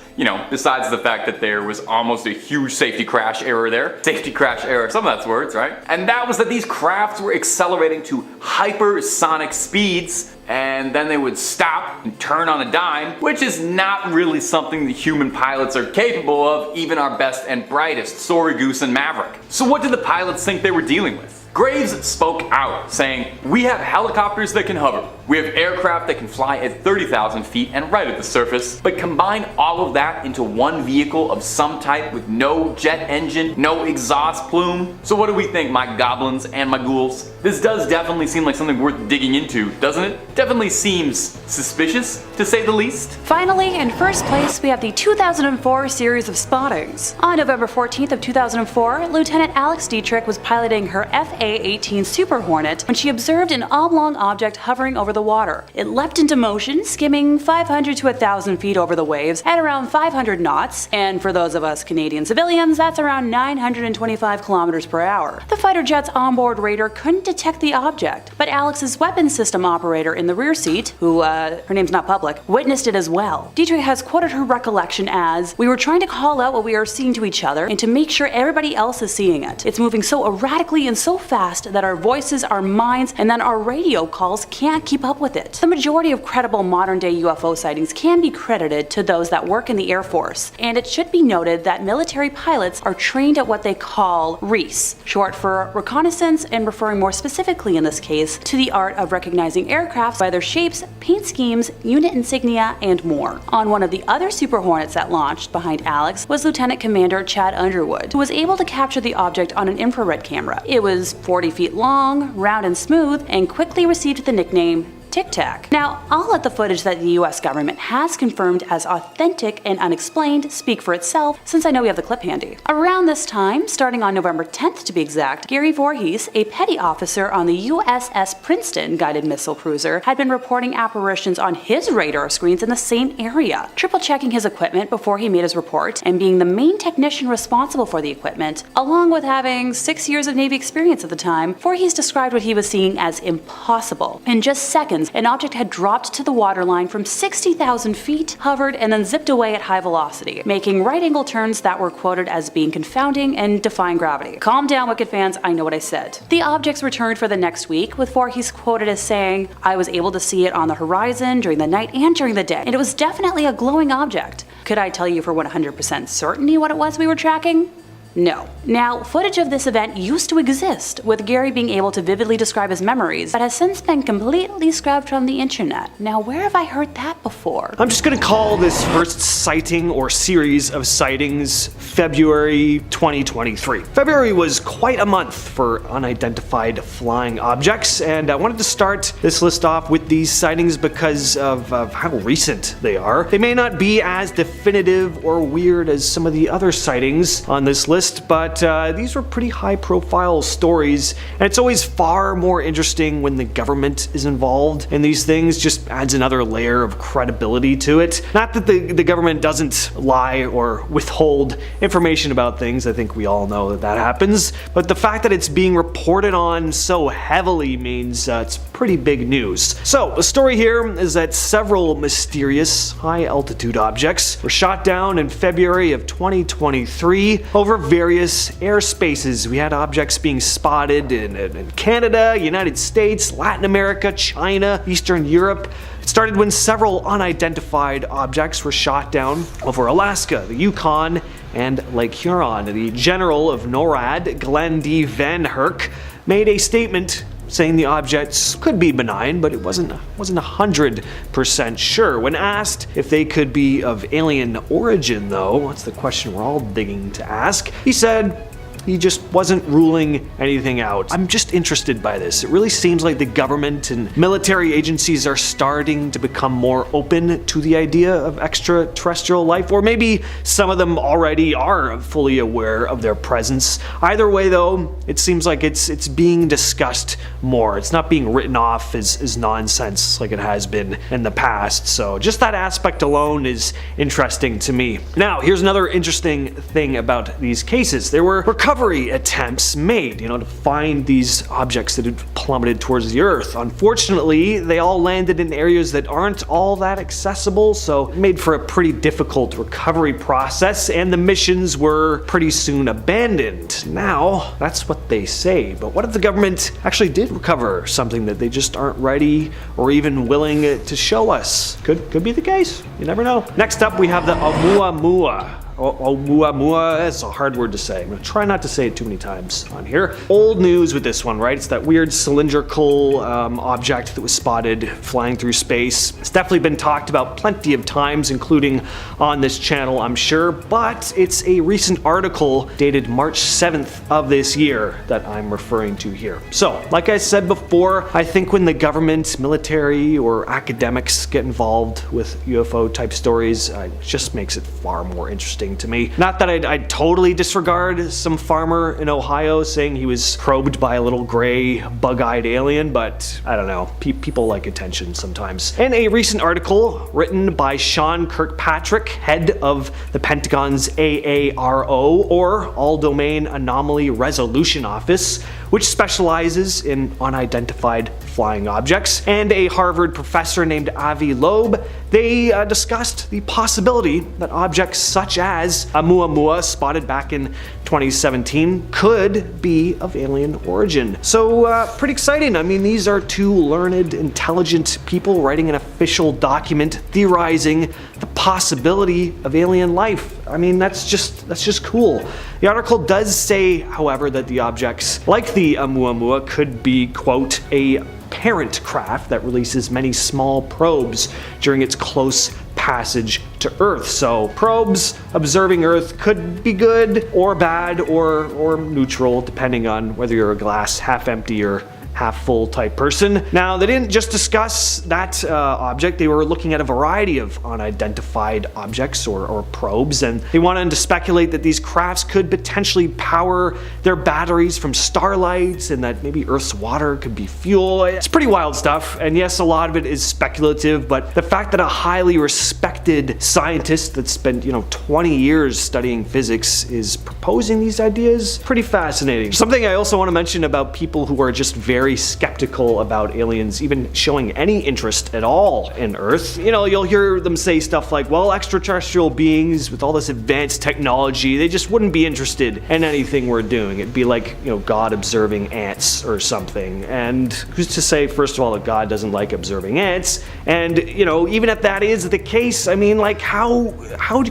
S1: besides the fact that there was almost a huge safety crash error there, some of that's words, right? And that was that these crafts were accelerating to hypersonic speeds, and then they would stop and turn on a dime, which is not really something the human pilots are capable of, even our best and brightest, Sorry Goose and Maverick. So what did the pilots think they were dealing with? Graves spoke out, saying, "We have helicopters that can hover. We have aircraft that can fly at 30,000 feet and right at the surface, but combine all of that into one vehicle of some type with no jet engine, no exhaust plume. So what do we think, my goblins and my ghouls? This does definitely seem like something worth digging into, doesn't it? Definitely seems suspicious, to say the least."
S2: Finally, in first place, we have the 2004 series of spottings. On November 14th of 2004, Lieutenant Alex Dietrich was piloting her FA-18 Super Hornet when she observed an oblong object hovering over the water. It leapt into motion, skimming 500 to 1,000 feet over the waves at around 500 knots, and for those of us Canadian civilians, that's around 925 kilometers per hour. The fighter jet's onboard radar couldn't detect the object, but Alex's weapons system operator in the rear seat, who, her name's not public, witnessed it as well. Dietrich has quoted her recollection as, "We were trying to call out what we are seeing to each other and to make sure everybody else is seeing it. It's moving so erratically and so fast that our voices, our minds, and then our radio calls can't keep up with it." The majority of credible modern-day UFO sightings can be credited to those that work in the Air Force, and it should be noted that military pilots are trained at what they call REAS, short for reconnaissance, and referring more specifically in this case to the art of recognizing aircraft by their shapes, paint schemes, unit insignia, and more. On one of the other Super Hornets that launched behind Alex was Lieutenant Commander Chad Underwood, who was able to capture the object on an infrared camera. It was 40 feet long, round and smooth, and quickly received the nickname Tic Tac. Now, I'll let the footage that the US government has confirmed as authentic and unexplained speak for itself, since I know we have the clip handy. Around this time, starting on November 10th to be exact, Gary Voorhees, a petty officer on the USS Princeton guided missile cruiser, had been reporting apparitions on his radar screens in the same area, triple checking his equipment before he made his report, and being the main technician responsible for the equipment, along with having 6 years of Navy experience at the time. Voorhees described what he was seeing as impossible. In just seconds, an object had dropped to the waterline from 60,000 feet, hovered, and then zipped away at high velocity, making right-angle turns that were quoted as being confounding and defying gravity. Calm down, Wicked fans, I know what I said. The objects returned for the next week, with Voorhees quoted as saying, "I was able to see it on the horizon during the night and during the day, and it was definitely a glowing object. Could I tell you for 100% certainty what it was we were tracking? No. Now, footage of this event used to exist, with Gary being able to vividly describe his memories, but has since been completely scrubbed from the internet. Now, where have I heard that before?
S4: I'm just gonna call this first sighting or series of sightings February 2023. February was quite a month for unidentified flying objects, and I wanted to start this list off with these sightings because of how recent they are. They may not be as definitive or weird as some of the other sightings on this list, but these were pretty high-profile stories, and it's always far more interesting when the government is involved in these things. Just adds another layer of credibility to it. Not that the government doesn't lie or withhold information about things, I think we all know that that happens, but the fact that it's being reported on so heavily means it's pretty big news. So, the story here is that several mysterious high-altitude objects were shot down in February of 2023 over various airspaces. We had objects being spotted in Canada, United States, Latin America, China, Eastern Europe. It started when several unidentified objects were shot down over Alaska, the Yukon, and Lake Huron. The general of NORAD, Glenn D. Van Herk, made a statement saying the objects could be benign, but it wasn't 100% sure. When asked if they could be of alien origin, though, that's the question we're all digging to ask, he said he just wasn't ruling anything out. I'm just interested by this. It really seems like the government and military agencies are starting to become more open to the idea of extraterrestrial life, or maybe some of them already are fully aware of their presence. Either way, though, it seems like it's being discussed more. It's not being written off as nonsense like it has been in the past. So just that aspect alone is interesting to me. Now, here's another interesting thing about these cases. There were recovery attempts made, to find these objects that had plummeted towards the Earth. Unfortunately, they all landed in areas that aren't all that accessible, so it made for a pretty difficult recovery process, and the missions were pretty soon abandoned. Now, that's what they say, but what if the government actually did recover something that they just aren't ready or even willing to show us? Could be the case. You never know. Next up, we have the Oumuamua. Oumuamua, it's a hard word to say. I'm gonna try not to say it too many times on here. Old news with this one, right? It's that weird cylindrical object that was spotted flying through space. It's definitely been talked about plenty of times, including on this channel, I'm sure, but it's a recent article dated March 7th of this year that I'm referring to here. So, like I said before, I think when the government, military, or academics get involved with UFO type stories, it just makes it far more interesting to me. Not that I'd totally disregard some farmer in Ohio saying he was probed by a little gray, bug-eyed alien, but I don't know. People like attention sometimes. In a recent article written by Sean Kirkpatrick, head of the Pentagon's AARO, or All Domain Anomaly Resolution Office, which specializes in unidentified flying objects, and a Harvard professor named Avi Loeb, they discussed the possibility that objects such as Oumuamua, spotted back in 2017, could be of alien origin. So pretty exciting. I mean, these are two learned, intelligent people writing an official document theorizing the possibility of alien life. I mean, that's just cool. The article does say, however, that the objects, like the Oumuamua, could be, quote, a parent craft that releases many small probes during its close passage to Earth. So probes observing Earth could be good or bad or neutral, depending on whether you're a glass half empty or half full type person. Now, they didn't just discuss that object, they were looking at a variety of unidentified objects or probes, and they wanted to speculate that these crafts could potentially power their batteries from starlights, and that maybe Earth's water could be fuel. It's pretty wild stuff, and yes, a lot of it is speculative, but the fact that a highly respected scientist that spent 20 years studying physics is proposing these ideas, pretty fascinating. Something I also want to mention about people who are just very very skeptical about aliens even showing any interest at all in Earth. You know, you'll hear them say stuff like, well, extraterrestrial beings with all this advanced technology, they just wouldn't be interested in anything we're doing. It'd be like, you know, God observing ants or something. And who's to say, first of all, that God doesn't like observing ants? And, you know, even if that is the case, I mean, like, how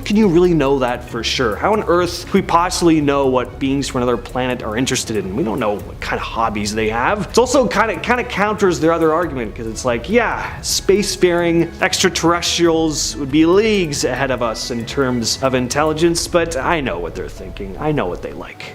S4: can you really know that for sure? How on earth could we possibly know what beings from another planet are interested in? We don't know what kind of hobbies they have. It's also kind of counters their other argument, because it's like, yeah, spacefaring extraterrestrials would be leagues ahead of us in terms of intelligence, but I know what they're thinking. I know what they like.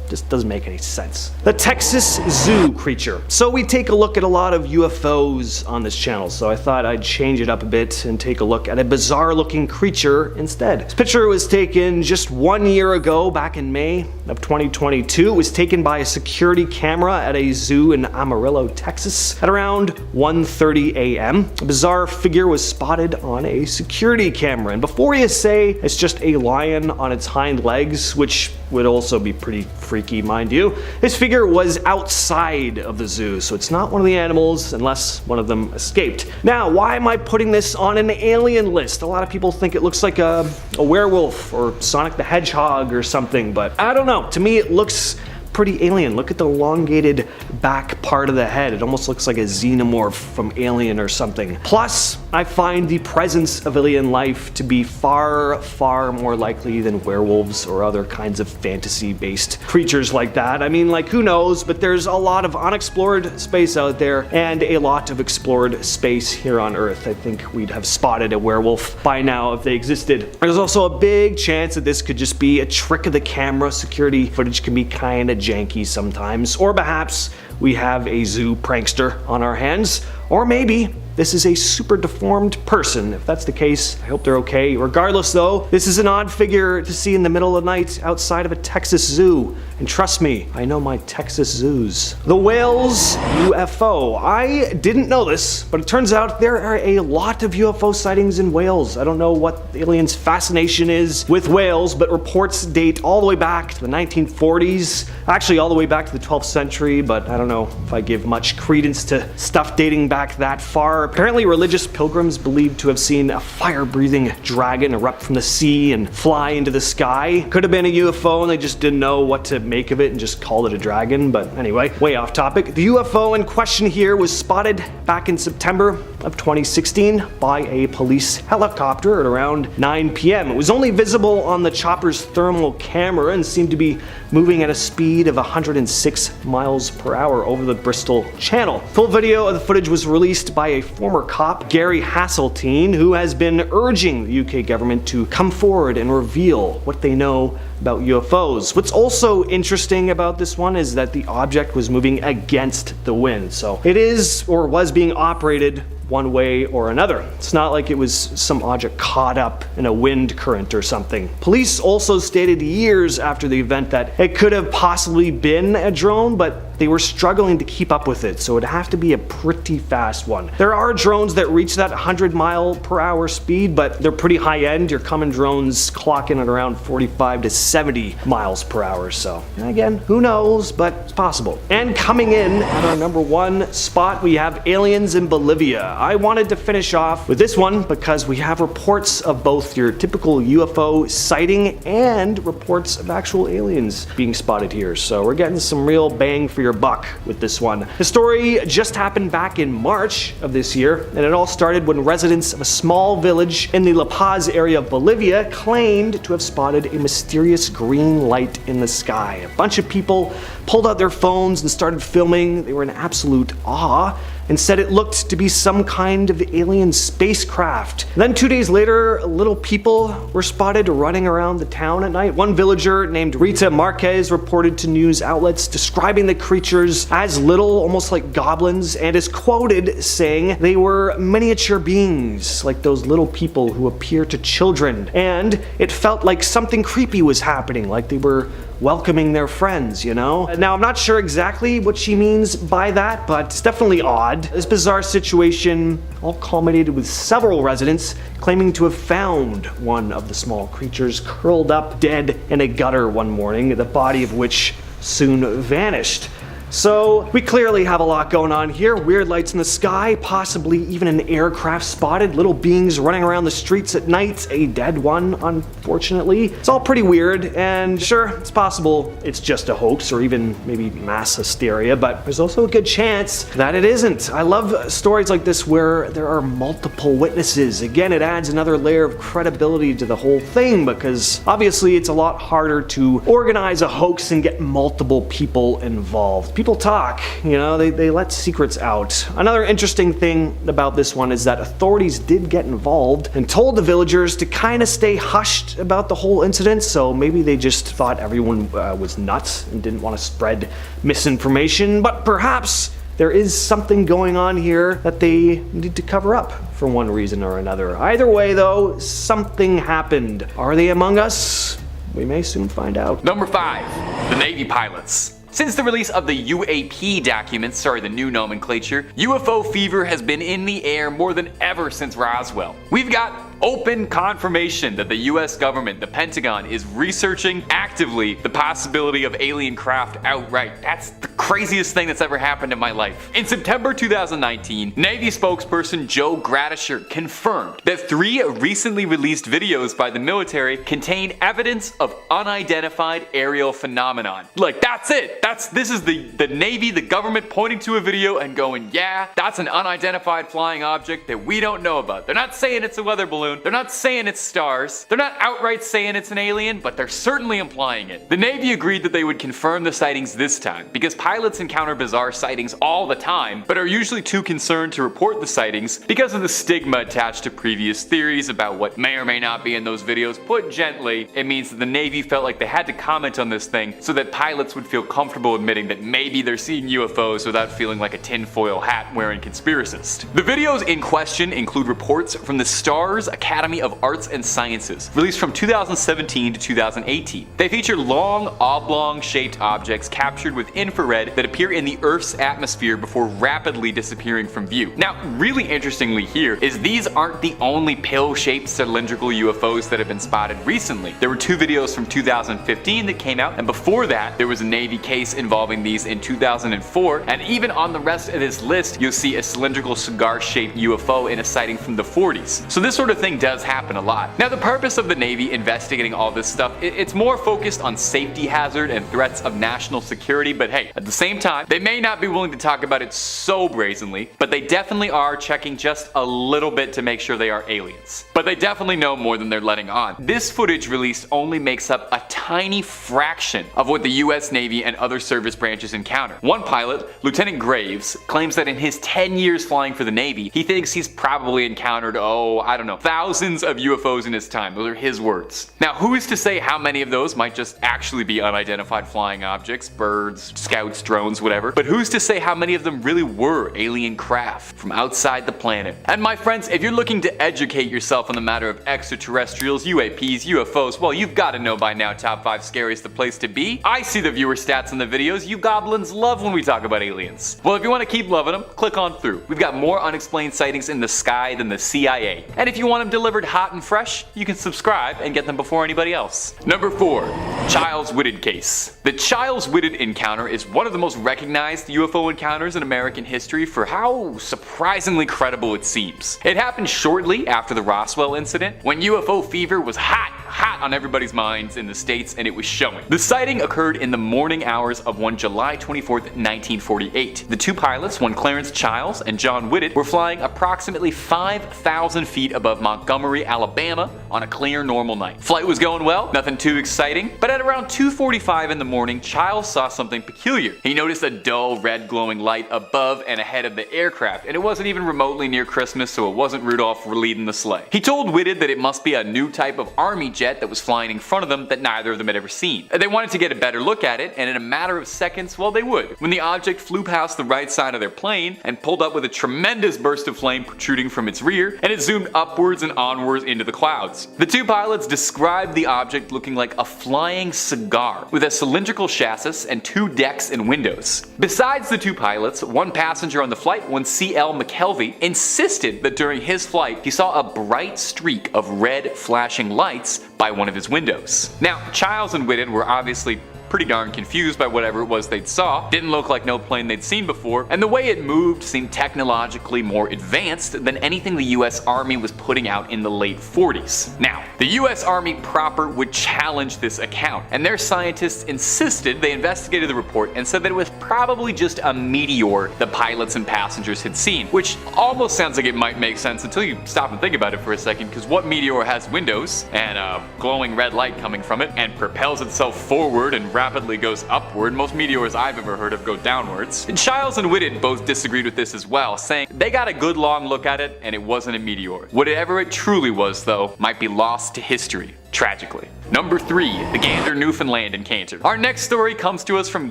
S4: Just doesn't make any sense. The Texas Zoo creature. So we take a look at a lot of UFOs on this channel, so I thought I'd change it up a bit and take a look at a bizarre looking creature instead. This picture was taken just 1 year ago, back in May of 2022. It was taken by a security camera at a zoo in Amarillo, Texas at around 1:30 a.m. A bizarre figure was spotted on a security camera, and before you say it's just a lion on its hind legs, which would also be pretty freaky, mind you, this figure was outside of the zoo, so it's not one of the animals unless one of them escaped. Now, why am I putting this on an alien list? A lot of people think it looks like a werewolf or Sonic the Hedgehog or something, but I don't know. To me, it looks pretty alien. Look at the elongated back part of the head. It almost looks like a xenomorph from Alien or something. Plus, I find the presence of alien life to be far, far more likely than werewolves or other kinds of fantasy-based creatures like that. I mean, like, who knows, but there's a lot of unexplored space out there and a lot of explored space here on Earth. I think we'd have spotted a werewolf by now if they existed. There's also a big chance that this could just be a trick of the camera. Security footage can be kind of janky sometimes, or perhaps we have a zoo prankster on our hands, or maybe this is a super deformed person. If that's the case, I hope they're okay. Regardless though, this is an odd figure to see in the middle of the night outside of a Texas zoo. And trust me, I know my Texas zoos. The Wales UFO. I didn't know this, but it turns out there are a lot of UFO sightings in Wales. I don't know what aliens' fascination is with Wales, but reports date all the way back to the 1940s. Actually, all the way back to the 12th century, but I don't know if I give much credence to stuff dating back that far. Apparently, religious pilgrims believed to have seen a fire-breathing dragon erupt from the sea and fly into the sky. Could have been a UFO and they just didn't know what to make of it and just called it a dragon, but anyway, way off topic. The UFO in question here was spotted back in September of 2016 by a police helicopter at around 9 p.m. It was only visible on the chopper's thermal camera and seemed to be moving at a speed of 106 miles per hour over the Bristol Channel. Full video of the footage was released by a former cop, Gary Hasseltine, who has been urging the UK government to come forward and reveal what they know about UFOs. What's also interesting about this one is that the object was moving against the wind, so it is or was being operated one way or another. It's not like it was some object caught up in a wind current or something. Police also stated years after the event that it could have possibly been a drone, but they were struggling to keep up with it, so it'd have to be a pretty fast one. There are drones that reach that 100-mile-per-hour speed, but they're pretty high-end. Your common drones clocking at around 45 to 70 miles per hour, so again, who knows, but it's possible. And coming in at our number one spot, we have aliens in Bolivia. I wanted to finish off with this one because we have reports of both your typical UFO sighting and reports of actual aliens being spotted here, so we're getting some real bang for your buck with this one. The story just happened back in March of this year, and it all started when residents of a small village in the La Paz area of Bolivia claimed to have spotted a mysterious green light in the sky. A bunch of people pulled out their phones and started filming. They were in absolute awe and said it looked to be some kind of alien spacecraft. And then 2 days later, little people were spotted running around the town at night. One villager named Rita Marquez reported to news outlets describing the creatures as little, almost like goblins, and is quoted saying they were miniature beings, like those little people who appear to children. And it felt like something creepy was happening, like they were welcoming their friends, you know? Now, I'm not sure exactly what she means by that, but it's definitely odd. This bizarre situation all culminated with several residents claiming to have found one of the small creatures curled up dead in a gutter one morning, the body of which soon vanished. So we clearly have a lot going on here. Weird lights in the sky, possibly even an aircraft spotted, little beings running around the streets at night, a dead one, unfortunately. It's all pretty weird, and sure, it's possible it's just a hoax or even maybe mass hysteria, but there's also a good chance that it isn't. I love stories like this where there are multiple witnesses. Again, it adds another layer of credibility to the whole thing, because obviously it's a lot harder to organize a hoax and get multiple people involved. People talk, you know, they let secrets out. Another interesting thing about this one is that authorities did get involved and told the villagers to kind of stay hushed about the whole incident, so maybe they just thought everyone was nuts and didn't want to spread misinformation, but perhaps there is something going on here that they need to cover up for one reason or another. Either way though, something happened. Are they among us? We may soon find out.
S1: Number 5. The Navy pilots. Since the release of the UAP documents, the new nomenclature, UFO fever has been in the air more than ever since Roswell. We've got open confirmation that the US government, the Pentagon, is researching actively the possibility of alien craft outright. That's the craziest thing that's ever happened in my life. In September 2019, Navy spokesperson Joe Gradisher confirmed that 3 recently released videos by the military contain evidence of unidentified aerial phenomenon. Like, that's it. This is the Navy, the government pointing to a video and going, yeah, that's an unidentified flying object that we don't know about. They're not saying it's a weather balloon. They're not saying it's stars. They're not outright saying it's an alien, but they're certainly implying it. The Navy agreed that they would confirm the sightings this time because pilots encounter bizarre sightings all the time, but are usually too concerned to report the sightings because of the stigma attached to previous theories about what may or may not be in those videos. Put gently, it means that the Navy felt like they had to comment on this thing so that pilots would feel comfortable admitting that maybe they're seeing UFOs without feeling like a tinfoil hat wearing conspiracist. The videos in question include reports from the STARS Academy of Arts and Sciences, released from 2017 to 2018. They feature long, oblong shaped objects captured with infrared that appear in the Earth's atmosphere before rapidly disappearing from view. Now, really interestingly here is these aren't the only pill-shaped cylindrical UFOs that have been spotted recently. There were 2 videos from 2015 that came out, and before that there was a Navy case involving these in 2004, and even on the rest of this list you'll see a cylindrical cigar-shaped UFO in a sighting from the 40s. So this sort of thing does happen a lot. Now, the purpose of the Navy investigating all this stuff, it's more focused on safety hazard and threats of national security, but hey, at the same time, they may not be willing to talk about it so brazenly, but they definitely are checking just a little bit to make sure they are aliens. But they definitely know more than they're letting on. This footage released only makes up a tiny fraction of what the US Navy and other service branches encounter. One pilot, Lieutenant Graves, claims that in his 10 years flying for the Navy, he thinks he's probably encountered, I don't know, thousands of UFOs in his time. Those are his words. Now, who is to say how many of those might just actually be unidentified flying objects, birds, scouts, drones, whatever, but who's to say how many of them really were alien craft from outside the planet? And my friends, if you're looking to educate yourself on the matter of extraterrestrials, UAPs, UFOs, well, you've got to know by now Top 5 Scary is the place to be. I see the viewer stats in the videos. You goblins love when we talk about aliens. Well, if you want to keep loving them, click on through. We've got more unexplained sightings in the sky than the CIA. And if you want them delivered hot and fresh, you can subscribe and get them before anybody else. Number 4. Chiles Whitted case. The Chiles Whitted encounter is one of the most recognized UFO encounters in American history for how surprisingly credible it seems. It happened shortly after the Roswell incident, when UFO fever was hot on everybody's minds in the States, and it was showing. The sighting occurred in the morning hours of one July 24th, 1948. The 2 pilots, one Clarence Chiles and John Whitted, were flying approximately 5,000 feet above Montgomery, Alabama on a clear, normal night. Flight was going well, nothing too exciting, but at around 2:45 in the morning, Chiles saw something peculiar. He noticed a dull red glowing light above and ahead of the aircraft, and it wasn't even remotely near Christmas, so it wasn't Rudolph leading the sleigh. He told Whitted that it must be a new type of army jet that was flying in front of them that neither of them had ever seen. They wanted to get a better look at it, and in a matter of seconds, well, they would, when the object flew past the right side of their plane and pulled up with a tremendous burst of flame protruding from its rear, and it zoomed upwards and onwards into the clouds. The 2 pilots described the object looking like a flying cigar with a cylindrical chassis and 2 decks and windows. Besides the 2 pilots, one passenger on the flight, one C.L. McKelvey, insisted that during his flight he saw a bright streak of red flashing lights by one of his windows. Now, Chiles and Whitted were obviously pretty darn confused by whatever it was they'd saw. Didn't look like no plane they'd seen before, and the way it moved seemed technologically more advanced than anything the US Army was putting out in the late 40s. Now, the US Army proper would challenge this account, and their scientists insisted they investigated the report and said that it was probably just a meteor the pilots and passengers had seen, which almost sounds like it might make sense until you stop and think about it for a second, because what meteor has windows and a glowing red light coming from it and propels itself forward and rapidly goes upward? Most meteors I've ever heard of go downwards. And Chiles and Whitted both disagreed with this as well, saying they got a good long look at it and it wasn't a meteor. Whatever it truly was, though, might be lost to history, tragically. Number 3, the Gander, Newfoundland encounter. Our next story comes to us from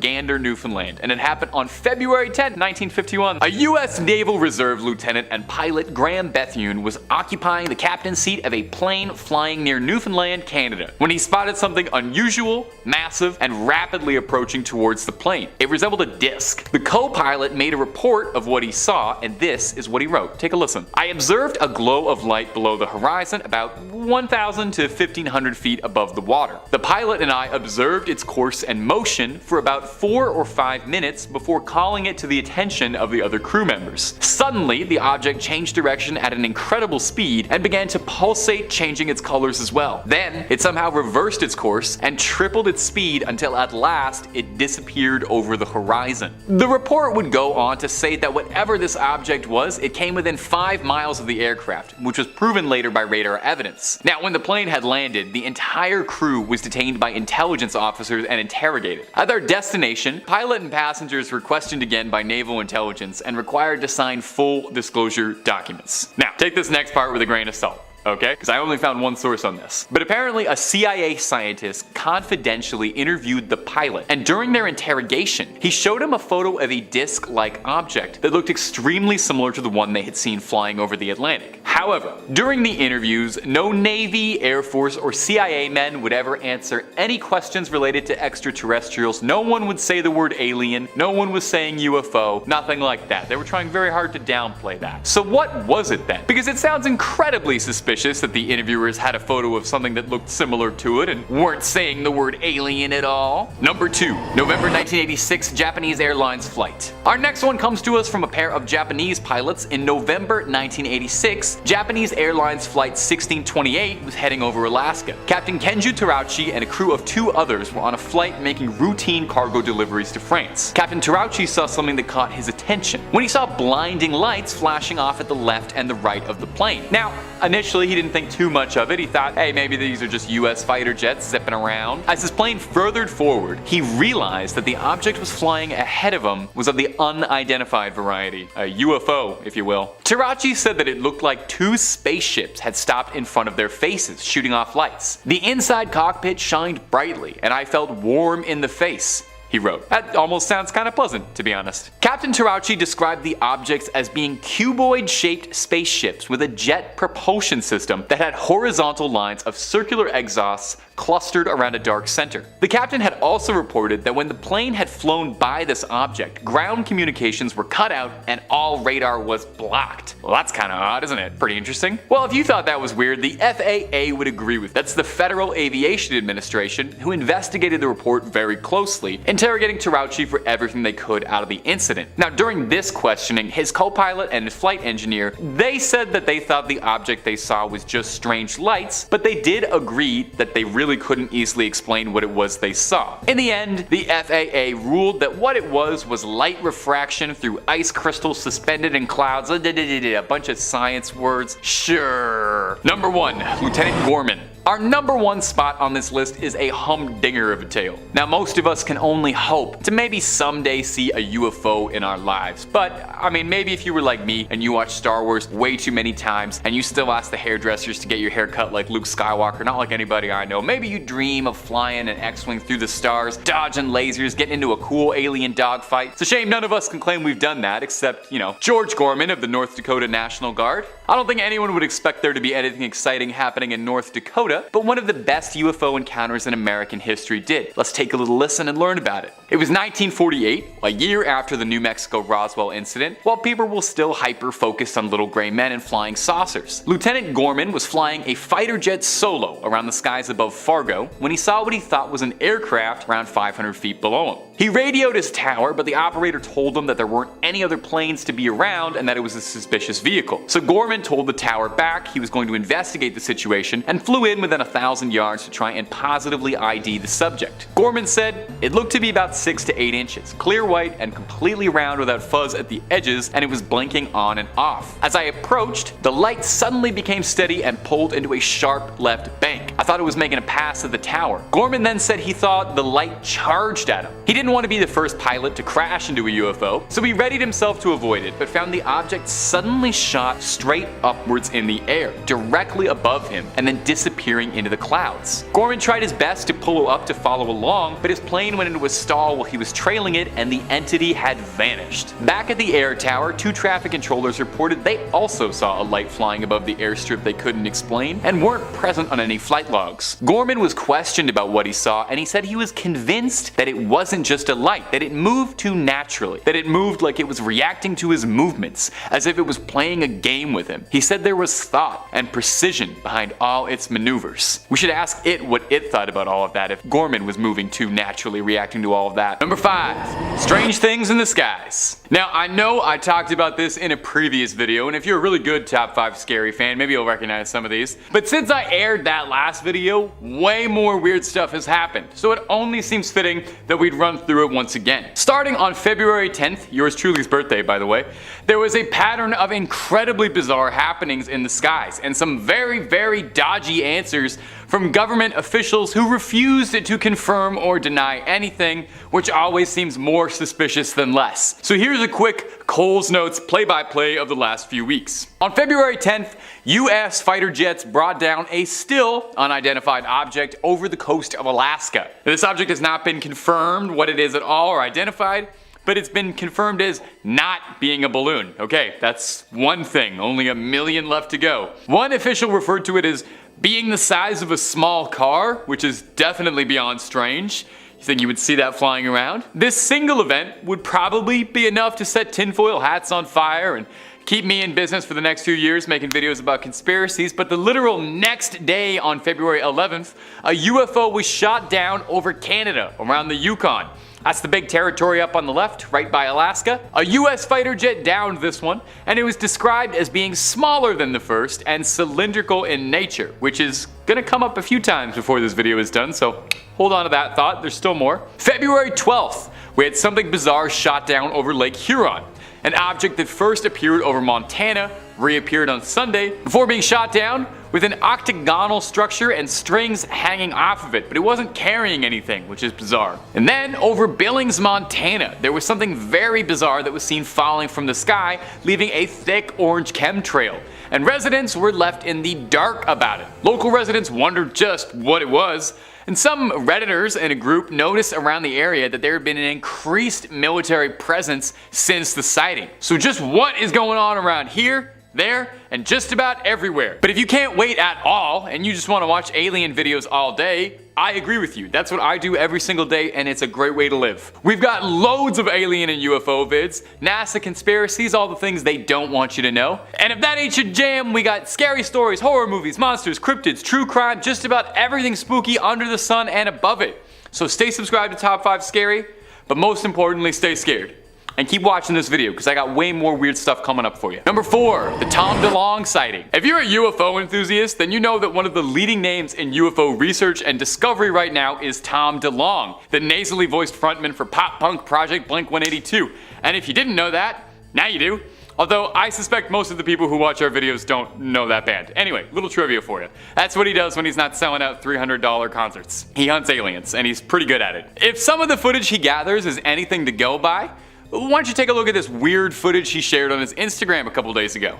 S1: Gander, Newfoundland, and it happened on February 10, 1951. A U.S. Naval Reserve lieutenant and pilot Graham Bethune was occupying the captain's seat of a plane flying near Newfoundland, Canada, when he spotted something unusual, massive, and rapidly approaching towards the plane. It resembled a disc. The co-pilot made a report of what he saw, and this is what he wrote. Take a listen. "I observed a glow of light below the horizon about 1,000 to 1,500 feet above the water. The pilot and I observed its course and motion for about 4 or 5 minutes before calling it to the attention of the other crew members. Suddenly, the object changed direction at an incredible speed and began to pulsate, changing its colors as well. Then, it somehow reversed its course and tripled its speed until at last it disappeared over the horizon." The report would go on to say that whatever this object was, it came within 5 miles of the aircraft, which was proven later by radar evidence. Now, when the plane had landed, the entire crew was detained by intelligence officers and interrogated. At their destination, pilot and passengers were questioned again by naval intelligence and required to sign full disclosure documents. Now, take this next part with a grain of salt. Okay? Because I only found one source on this. But apparently a CIA scientist confidentially interviewed the pilot, and during their interrogation, he showed him a photo of a disc-like object that looked extremely similar to the one they had seen flying over the Atlantic. However, during the interviews, no Navy, Air Force, or CIA men would ever answer any questions related to extraterrestrials. No one would say the word alien, no one was saying UFO, nothing like that. They were trying very hard to downplay that. So what was it then? Because it sounds incredibly suspicious that the interviewers had a photo of something that looked similar to it and weren't saying the word alien at all. Number 2, November 1986 Japanese Airlines flight. Our next one comes to us from a pair of Japanese pilots. In November 1986, Japanese Airlines Flight 1628 was heading over Alaska. Captain Kenju Terauchi and a crew of 2 others were on a flight making routine cargo deliveries to France. Captain Terauchi saw something that caught his attention when he saw blinding lights flashing off at the left and the right of the plane. Now, initially he didn't think too much of it. He thought, hey, maybe these are just US fighter jets zipping around. As his plane furthered forward, he realized that the object was flying ahead of him was of the unidentified variety, a UFO, if you will. Terauchi said that it looked like 2 spaceships had stopped in front of their faces, shooting off lights. "The inside cockpit shined brightly, and I felt warm in the face," he wrote. That almost sounds kind of pleasant, to be honest. Captain Terauchi described the objects as being cuboid-shaped spaceships with a jet propulsion system that had horizontal lines of circular exhausts clustered around a dark center. The captain had also reported that when the plane had flown by this object, ground communications were cut out and all radar was blocked. Well, that's kind of odd, isn't it? Pretty interesting. Well, if you thought that was weird, the FAA would agree with it. That's the Federal Aviation Administration, who investigated the report very closely, interrogating Terauchi for everything they could out of the incident. Now, during this questioning, his co-pilot and his flight engineer, they said that they thought the object they saw was just strange lights, but they did agree that they really couldn't easily explain what it was they saw. In the end, the FAA ruled that what it was light refraction through ice crystals suspended in clouds. A bunch of science words. Sure. Number 1, Lieutenant Gorman. Our number 1 spot on this list is a humdinger of a tale. Now, most of us can only hope to maybe someday see a UFO in our lives, but I mean, maybe if you were like me and you watched Star Wars way too many times and you still ask the hairdressers to get your hair cut like Luke Skywalker, not like anybody I know. Maybe you dream of flying an X-Wing through the stars, dodging lasers, getting into a cool alien dogfight. It's a shame none of us can claim we've done that, except, George Gorman of the North Dakota National Guard. I don't think anyone would expect there to be anything exciting happening in North Dakota, but one of the best UFO encounters in American history did. Let's take a little listen and learn about it. It was 1948, a year after the New Mexico Roswell incident, while people were still hyper-focused on little gray men and flying saucers. Lieutenant Gorman was flying a fighter jet solo around the skies above Fargo when he saw what he thought was an aircraft around 500 feet below him. He radioed his tower, but the operator told him that there weren't any other planes to be around and that it was a suspicious vehicle. So Gorman told the tower back he was going to investigate the situation and flew in within 1,000 yards to try and positively ID the subject. Gorman said it looked to be about 6 to 8 inches, clear white and completely round without fuzz at the edges, and it was blinking on and off. As I approached, the light suddenly became steady and pulled into a sharp left bank. I thought it was making a pass at the tower. Gorman then said he thought the light charged at him. He didn't want to be the first pilot to crash into a UFO, so he readied himself to avoid it, but found the object suddenly shot straight upwards in the air, directly above him, and then disappearing into the clouds. Gorman tried his best to pull up to follow along, but his plane went into a stall while he was trailing it, and the entity had vanished. Back at the air tower, 2 traffic controllers reported they also saw a light flying above the airstrip they couldn't explain, and weren't present on any flight logs. Gorman was questioned about what he saw, and he said he was convinced that it wasn't just a light, that it moved too naturally, that it moved like it was reacting to his movements, as if it was playing a game with him. He said there was thought and precision behind all its maneuvers. We should ask it what it thought about all of that if Gorman was moving too naturally, reacting to all of that. Number 5. Strange things in the skies. Now, I know I talked about this in a previous video, and if you're a really good Top 5 Scary fan, maybe you'll recognize some of these. But since I aired that last video, way more weird stuff has happened, so it only seems fitting that we'd run through it once again. Starting on February 10th, yours truly's birthday by the way, there was a pattern of incredibly bizarre happenings in the skies, and some very dodgy answers from government officials who refused to confirm or deny anything, which always seems more suspicious than less. So here's a quick Cole's Notes play-by-play of the last few weeks. On February 10th, US fighter jets brought down a still unidentified object over the coast of Alaska. Now, this object has not been confirmed what it is at all or identified, but it's been confirmed as not being a balloon. Okay, that's one thing, only 1 million left to go. One official referred to it as being the size of a small car, which is definitely beyond strange. You think you would see that flying around? This single event would probably be enough to set tinfoil hats on fire and keep me in business for the next few years making videos about conspiracies, but the literal next day on February 11th, a UFO was shot down over Canada, around the Yukon. That's the big territory up on the left, right by Alaska. A US fighter jet downed this one, and it was described as being smaller than the first and cylindrical in nature, which is gonna come up a few times before this video is done, so hold on to that thought, there's still more. February 12th, we had something bizarre shot down over Lake Huron. An object that first appeared over Montana reappeared on Sunday before being shot down with an octagonal structure and strings hanging off of it, but it wasn't carrying anything, which is bizarre. And then over Billings, Montana, there was something very bizarre that was seen falling from the sky, leaving a thick orange chemtrail, and residents were left in the dark about it. Local residents wondered just what it was, and some Redditors in a group noticed around the area that there had been an increased military presence since the sighting. So just what is going on around here, there, and just about everywhere? But if you can't wait at all, and you just want to watch alien videos all day, I agree with you. That's what I do every single day, and it's a great way to live. We've got loads of alien and UFO vids, NASA conspiracies, all the things they don't want you to know. And if that ain't your jam, we got scary stories, horror movies, monsters, cryptids, true crime, just about everything spooky under the sun and above it. So stay subscribed to Top 5 Scary, but most importantly, stay scared. And keep watching this video, because I got way more weird stuff coming up for you. Number 4, the Tom DeLonge sighting. If you're a UFO enthusiast, then you know that one of the leading names in UFO research and discovery right now is Tom DeLonge, the nasally voiced frontman for pop punk project Blink-182. And if you didn't know that, now you do. Although I suspect most of the people who watch our videos don't know that band. Anyway, little trivia for you. That's what he does when he's not selling out $300 concerts. He hunts aliens, and he's pretty good at it. If some of the footage he gathers is anything to go by, why don't you take a look at this weird footage he shared on his Instagram a couple days ago.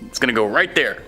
S1: It's gonna go right there.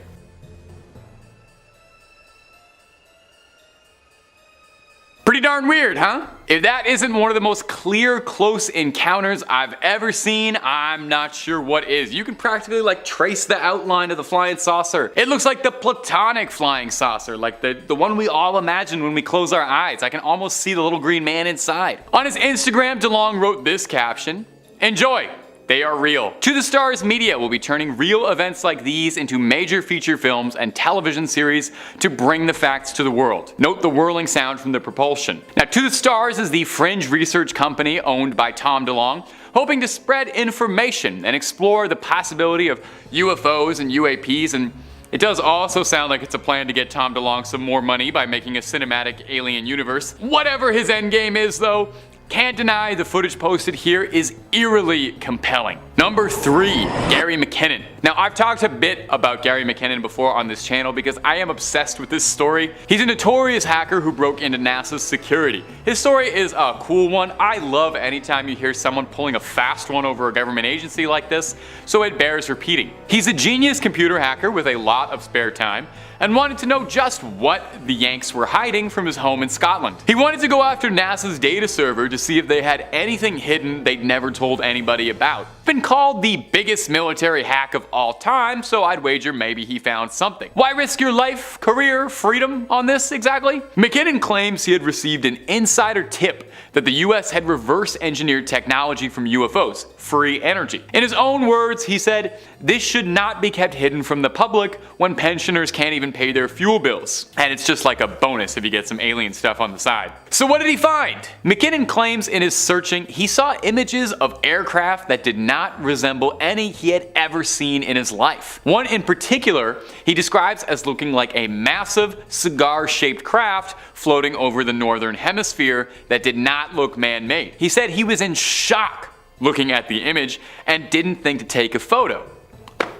S1: Pretty Pretty darn weird, huh? If that isn't one of the most clear, close encounters I've ever seen, I'm not sure what is. You can practically like trace the outline of the flying saucer. It looks like the platonic flying saucer, like the one we all imagine when we close our eyes. I can almost see the little green man inside. On his Instagram, DeLong wrote this caption: "Enjoy. They are real." To the Stars Media will be turning real events like these into major feature films and television series to bring the facts to the world. Note the whirling sound from the propulsion. Now, To the Stars is the fringe research company owned by Tom DeLong, hoping to spread information and explore the possibility of UFOs and UAPs, and it does also sound like it's a plan to get Tom DeLong some more money by making a cinematic alien universe. Whatever his endgame is though, can't deny the footage posted here is eerily compelling. Number 3, Gary McKinnon. Now, I've talked a bit about Gary McKinnon before on this channel because I am obsessed with this story. He's a notorious hacker who broke into NASA's security. His story is a cool one. I love anytime you hear someone pulling a fast one over a government agency like this, so it bears repeating. He's a genius computer hacker with a lot of spare time and wanted to know just what the Yanks were hiding from his home in Scotland. He wanted to go after NASA's data server to see if they had anything hidden they'd never told anybody about. Been called the biggest military hack of all time, so I'd wager maybe he found something. Why risk your life, career, freedom on this exactly? McKinnon claims he had received an insider tip that the US had reverse engineered technology from UFOs, free energy. In his own words, he said, "This should not be kept hidden from the public when pensioners can't even pay their fuel bills. And it's just like a bonus if you get some alien stuff on the side." So what did he find? McKinnon claims in his searching he saw images of aircraft that did not resemble any he had ever seen in his life. One in particular he describes as looking like a massive cigar-shaped craft floating over the northern hemisphere that did not look man-made. He said he was in shock looking at the image and didn't think to take a photo.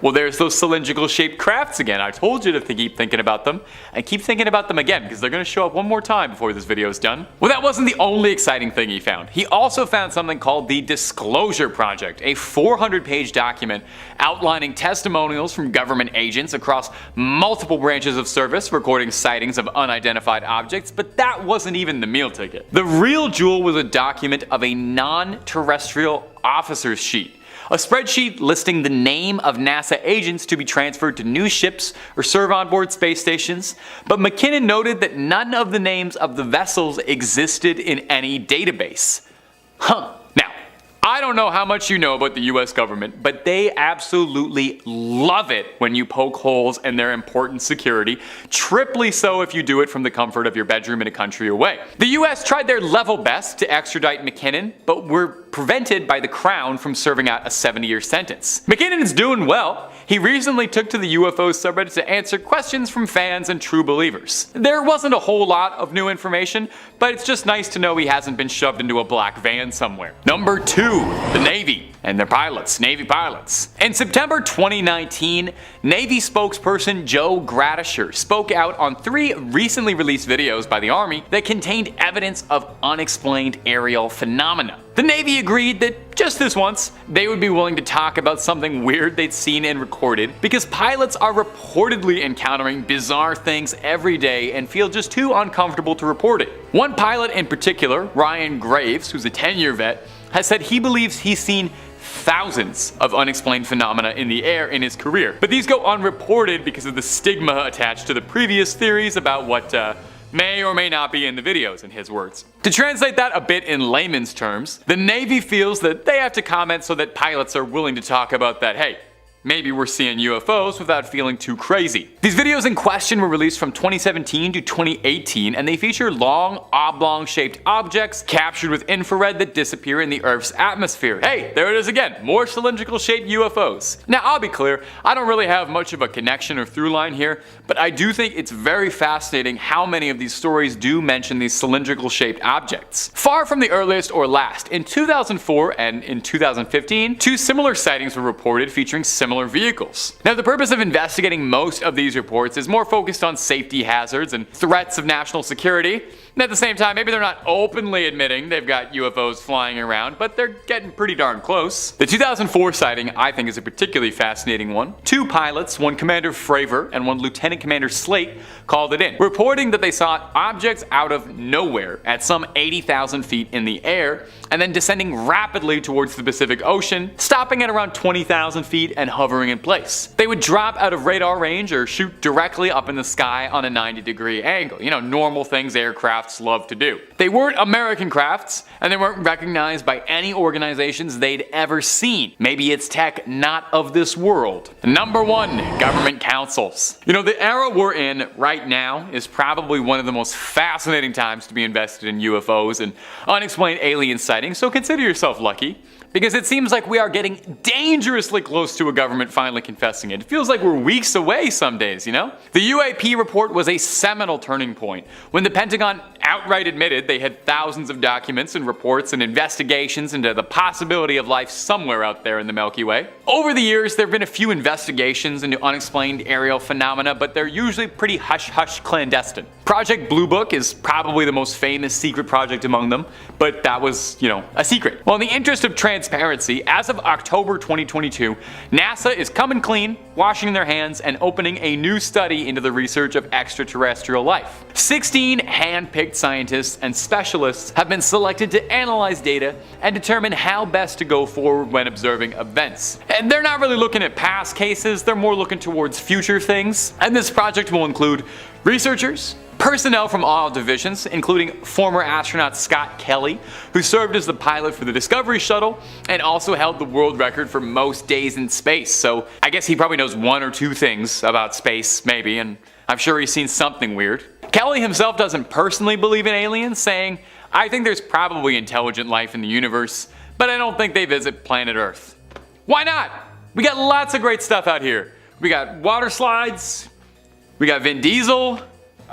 S1: Well, there's those cylindrical shaped crafts again. I told you to keep thinking about them, and keep thinking about them again because they're going to show up one more time before this video is done. Well, that wasn't the only exciting thing he found. He also found something called the Disclosure Project, a 400-page document outlining testimonials from government agents across multiple branches of service recording sightings of unidentified objects, but that wasn't even the meal ticket. The real jewel was a document of a non-terrestrial officer's sheet. A spreadsheet listing the name of NASA agents to be transferred to new ships or serve on board space stations, but McKinnon noted that none of the names of the vessels existed in any database. Now, I don't know how much you know about the US government, but they absolutely love it when you poke holes in their important security, triply so if you do it from the comfort of your bedroom in a country away. The US tried their level best to extradite McKinnon, but were prevented by the Crown from serving out a 70-year sentence. McKinnon's doing well. He recently took to the UFO subreddit to answer questions from fans and true believers. There wasn't a whole lot of new information, but it's just nice to know he hasn't been shoved into a black van somewhere. Number 2, the Navy and their pilots, Navy pilots. In September 2019, Navy spokesperson Joe Gradisher spoke out on 3 recently released videos by the Army that contained evidence of unexplained aerial phenomena. The Navy agreed that just this once, they would be willing to talk about something weird they'd seen and recorded because pilots are reportedly encountering bizarre things every day and feel just too uncomfortable to report it. One pilot in particular, Ryan Graves, who's a 10-year vet, has said he believes he's seen thousands of unexplained phenomena in the air in his career, but these go unreported because of the stigma attached to the previous theories about what may or may not be in the videos, in his words. To translate that a bit in layman's terms, the Navy feels that they have to comment so that pilots are willing to talk about that, hey, maybe we're seeing UFOs without feeling too crazy. These videos in question were released from 2017 to 2018, and they feature long, oblong-shaped objects captured with infrared that disappear in the Earth's atmosphere. Hey, there it is again, more cylindrical-shaped UFOs. Now, I'll be clear, I don't really have much of a connection or through line here, but I do think it's very fascinating how many of these stories do mention these cylindrical-shaped objects. Far from the earliest or last, in 2004 and in 2015, 2 similar sightings were reported featuring similar similar vehicles. Now, the purpose of investigating most of these reports is more focused on safety hazards and threats of national security. And at the same time, maybe they're not openly admitting they've got UFOs flying around, but they're getting pretty darn close. The 2004 sighting, I think, is a particularly fascinating one. Two pilots, one Commander Fravor and one Lieutenant Commander Slate, called it in, reporting that they saw objects out of nowhere at some 80,000 feet in the air, and then descending rapidly towards the Pacific Ocean, stopping at around 20,000 feet and hovering in place. They would drop out of radar range or shoot directly up in the sky on a 90-degree angle. You know, normal things aircrafts love to do. They weren't American crafts, and they weren't recognized by any organizations they'd ever seen. Maybe it's tech not of this world. Number 1, government councils. You know, the era we're in right now is probably one of the most fascinating times to be invested in UFOs and unexplained alien sightings, so consider yourself lucky. Because it seems like we are getting dangerously close to a government finally confessing it. It feels like we're weeks away some days, you know? The UAP report was a seminal turning point when the Pentagon outright admitted they had thousands of documents and reports and investigations into the possibility of life somewhere out there in the Milky Way. Over the years, there have been a few investigations into unexplained aerial phenomena, but they're usually pretty hush-hush clandestine. Project Blue Book is probably the most famous secret project among them, but that was, a secret. Well, in the interest of transparency, as of October 2022, NASA is coming clean, washing their hands, and opening a new study into the research of extraterrestrial life. 16 hand-picked scientists and specialists have been selected to analyze data and determine how best to go forward when observing events. And they're not really looking at past cases, they're more looking towards future things. And this project will include researchers, personnel from all divisions, including former astronaut Scott Kelly, who served as the pilot for the Discovery shuttle and also held the world record for most days in space. So I guess he probably knows one or two things about space, maybe, and I'm sure he's seen something weird. Kelly himself doesn't personally believe in aliens, saying, "I think there's probably intelligent life in the universe, but I don't think they visit planet Earth." Why not? We got lots of great stuff out here. We got water slides, we got Vin Diesel.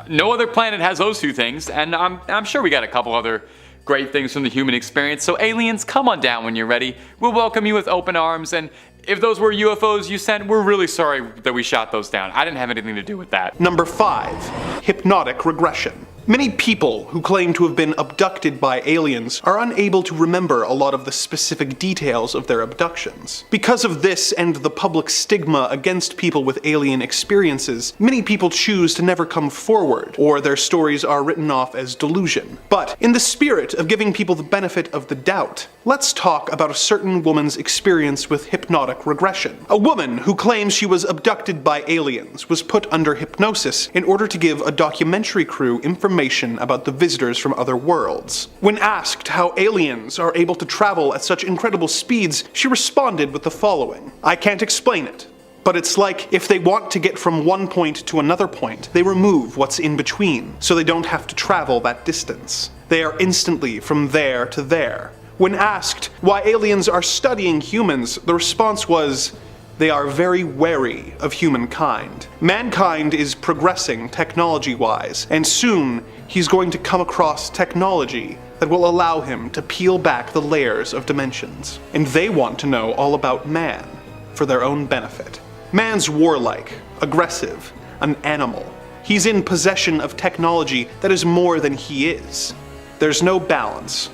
S1: No other planet has those two things, and I'm sure we got a couple other great things from the human experience, so aliens, come on down when you're ready. We'll welcome you with open arms, and if those were UFOs you sent, we're really sorry that we shot those down. I didn't have anything to do with that.
S3: Number 5. Hypnotic regression. Many people who claim to have been abducted by aliens are unable to remember a lot of the specific details of their abductions. Because of this and the public stigma against people with alien experiences, many people choose to never come forward, or their stories are written off as delusion. But in the spirit of giving people the benefit of the doubt, let's talk about a certain woman's experience with hypnotic regression. A woman who claims she was abducted by aliens was put under hypnosis in order to give a documentary crew information about the visitors from other worlds. When asked how aliens are able to travel at such incredible speeds, she responded with the following: "I can't explain it, but it's like if they want to get from one point to another point, they remove what's in between, so they don't have to travel that distance. They are instantly from there to there." When asked why aliens are studying humans, the response was, "They are very wary of humankind. Mankind is progressing technology-wise, and soon he's going to come across technology that will allow him to peel back the layers of dimensions. And they want to know all about man for their own benefit. Man's warlike, aggressive, an animal. He's in possession of technology that is more than he is. There's no balance.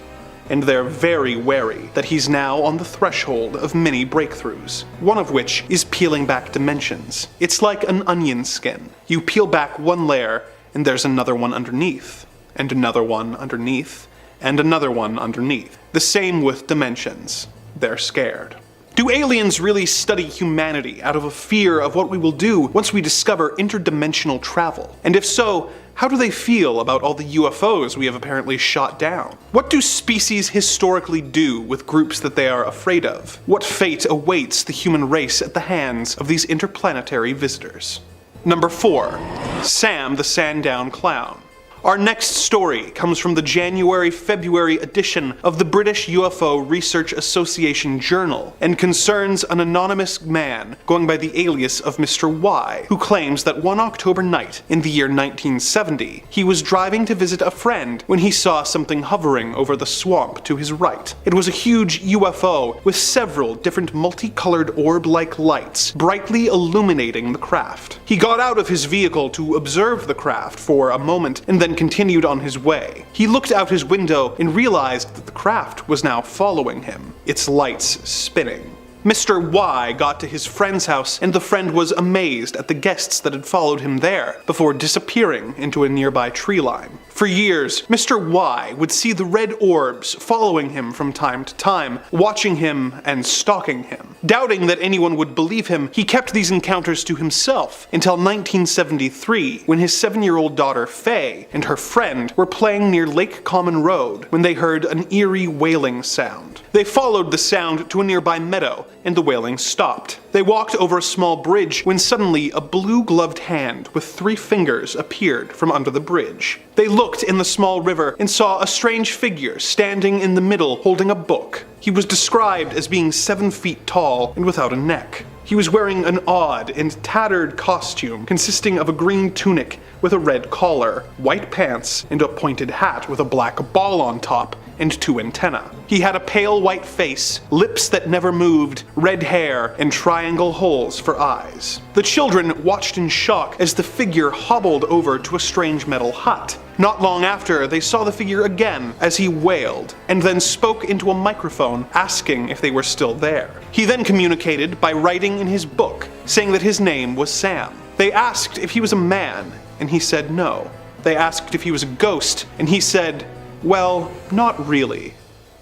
S3: And they're very wary that he's now on the threshold of many breakthroughs, one of which is peeling back dimensions. It's like an onion skin. You peel back one layer, and there's another one underneath, and another one underneath, and another one underneath. The same with dimensions. They're scared. Do aliens really study humanity out of a fear of what we will do once we discover interdimensional travel? And if so, how do they feel about all the UFOs we have apparently shot down? What do species historically do with groups that they are afraid of? What fate awaits the human race at the hands of these interplanetary visitors? Number 4. Sam the Sandown Clown. Our next story comes from the January-February edition of the British UFO Research Association Journal and concerns an anonymous man going by the alias of Mr. Y, who claims that one October night in the year 1970, he was driving to visit a friend when he saw something hovering over the swamp to his right. It was a huge UFO with several different multicolored orb-like lights brightly illuminating the craft. He got out of his vehicle to observe the craft for a moment and then continued on his way. He looked out his window and realized that the craft was now following him, its lights spinning. Mr. Y got to his friend's house and the friend was amazed at the guests that had followed him there before disappearing into a nearby tree line. For years, Mr. Y would see the red orbs following him from time to time, watching him and stalking him. Doubting that anyone would believe him, he kept these encounters to himself until 1973, when his 7-year-old daughter Faye and her friend were playing near Lake Common Road when they heard an eerie wailing sound. They followed the sound to a nearby meadow, and the wailing stopped. They walked over a small bridge when suddenly a blue-gloved hand with 3 fingers appeared from under the bridge. They looked in the small river and saw a strange figure standing in the middle holding a book. He was described as being 7 feet tall and without a neck. He was wearing an odd and tattered costume consisting of a green tunic with a red collar, white pants, and a pointed hat with a black ball on top and 2 antennae. He had a pale white face, lips that never moved, red hair, and triangle holes for eyes. The children watched in shock as the figure hobbled over to a strange metal hut. Not long after, they saw the figure again as he wailed, and then spoke into a microphone asking if they were still there. He then communicated by writing in his book, saying that his name was Sam. They asked if he was a man, and he said no. They asked if he was a ghost, and he said, "Well, not really,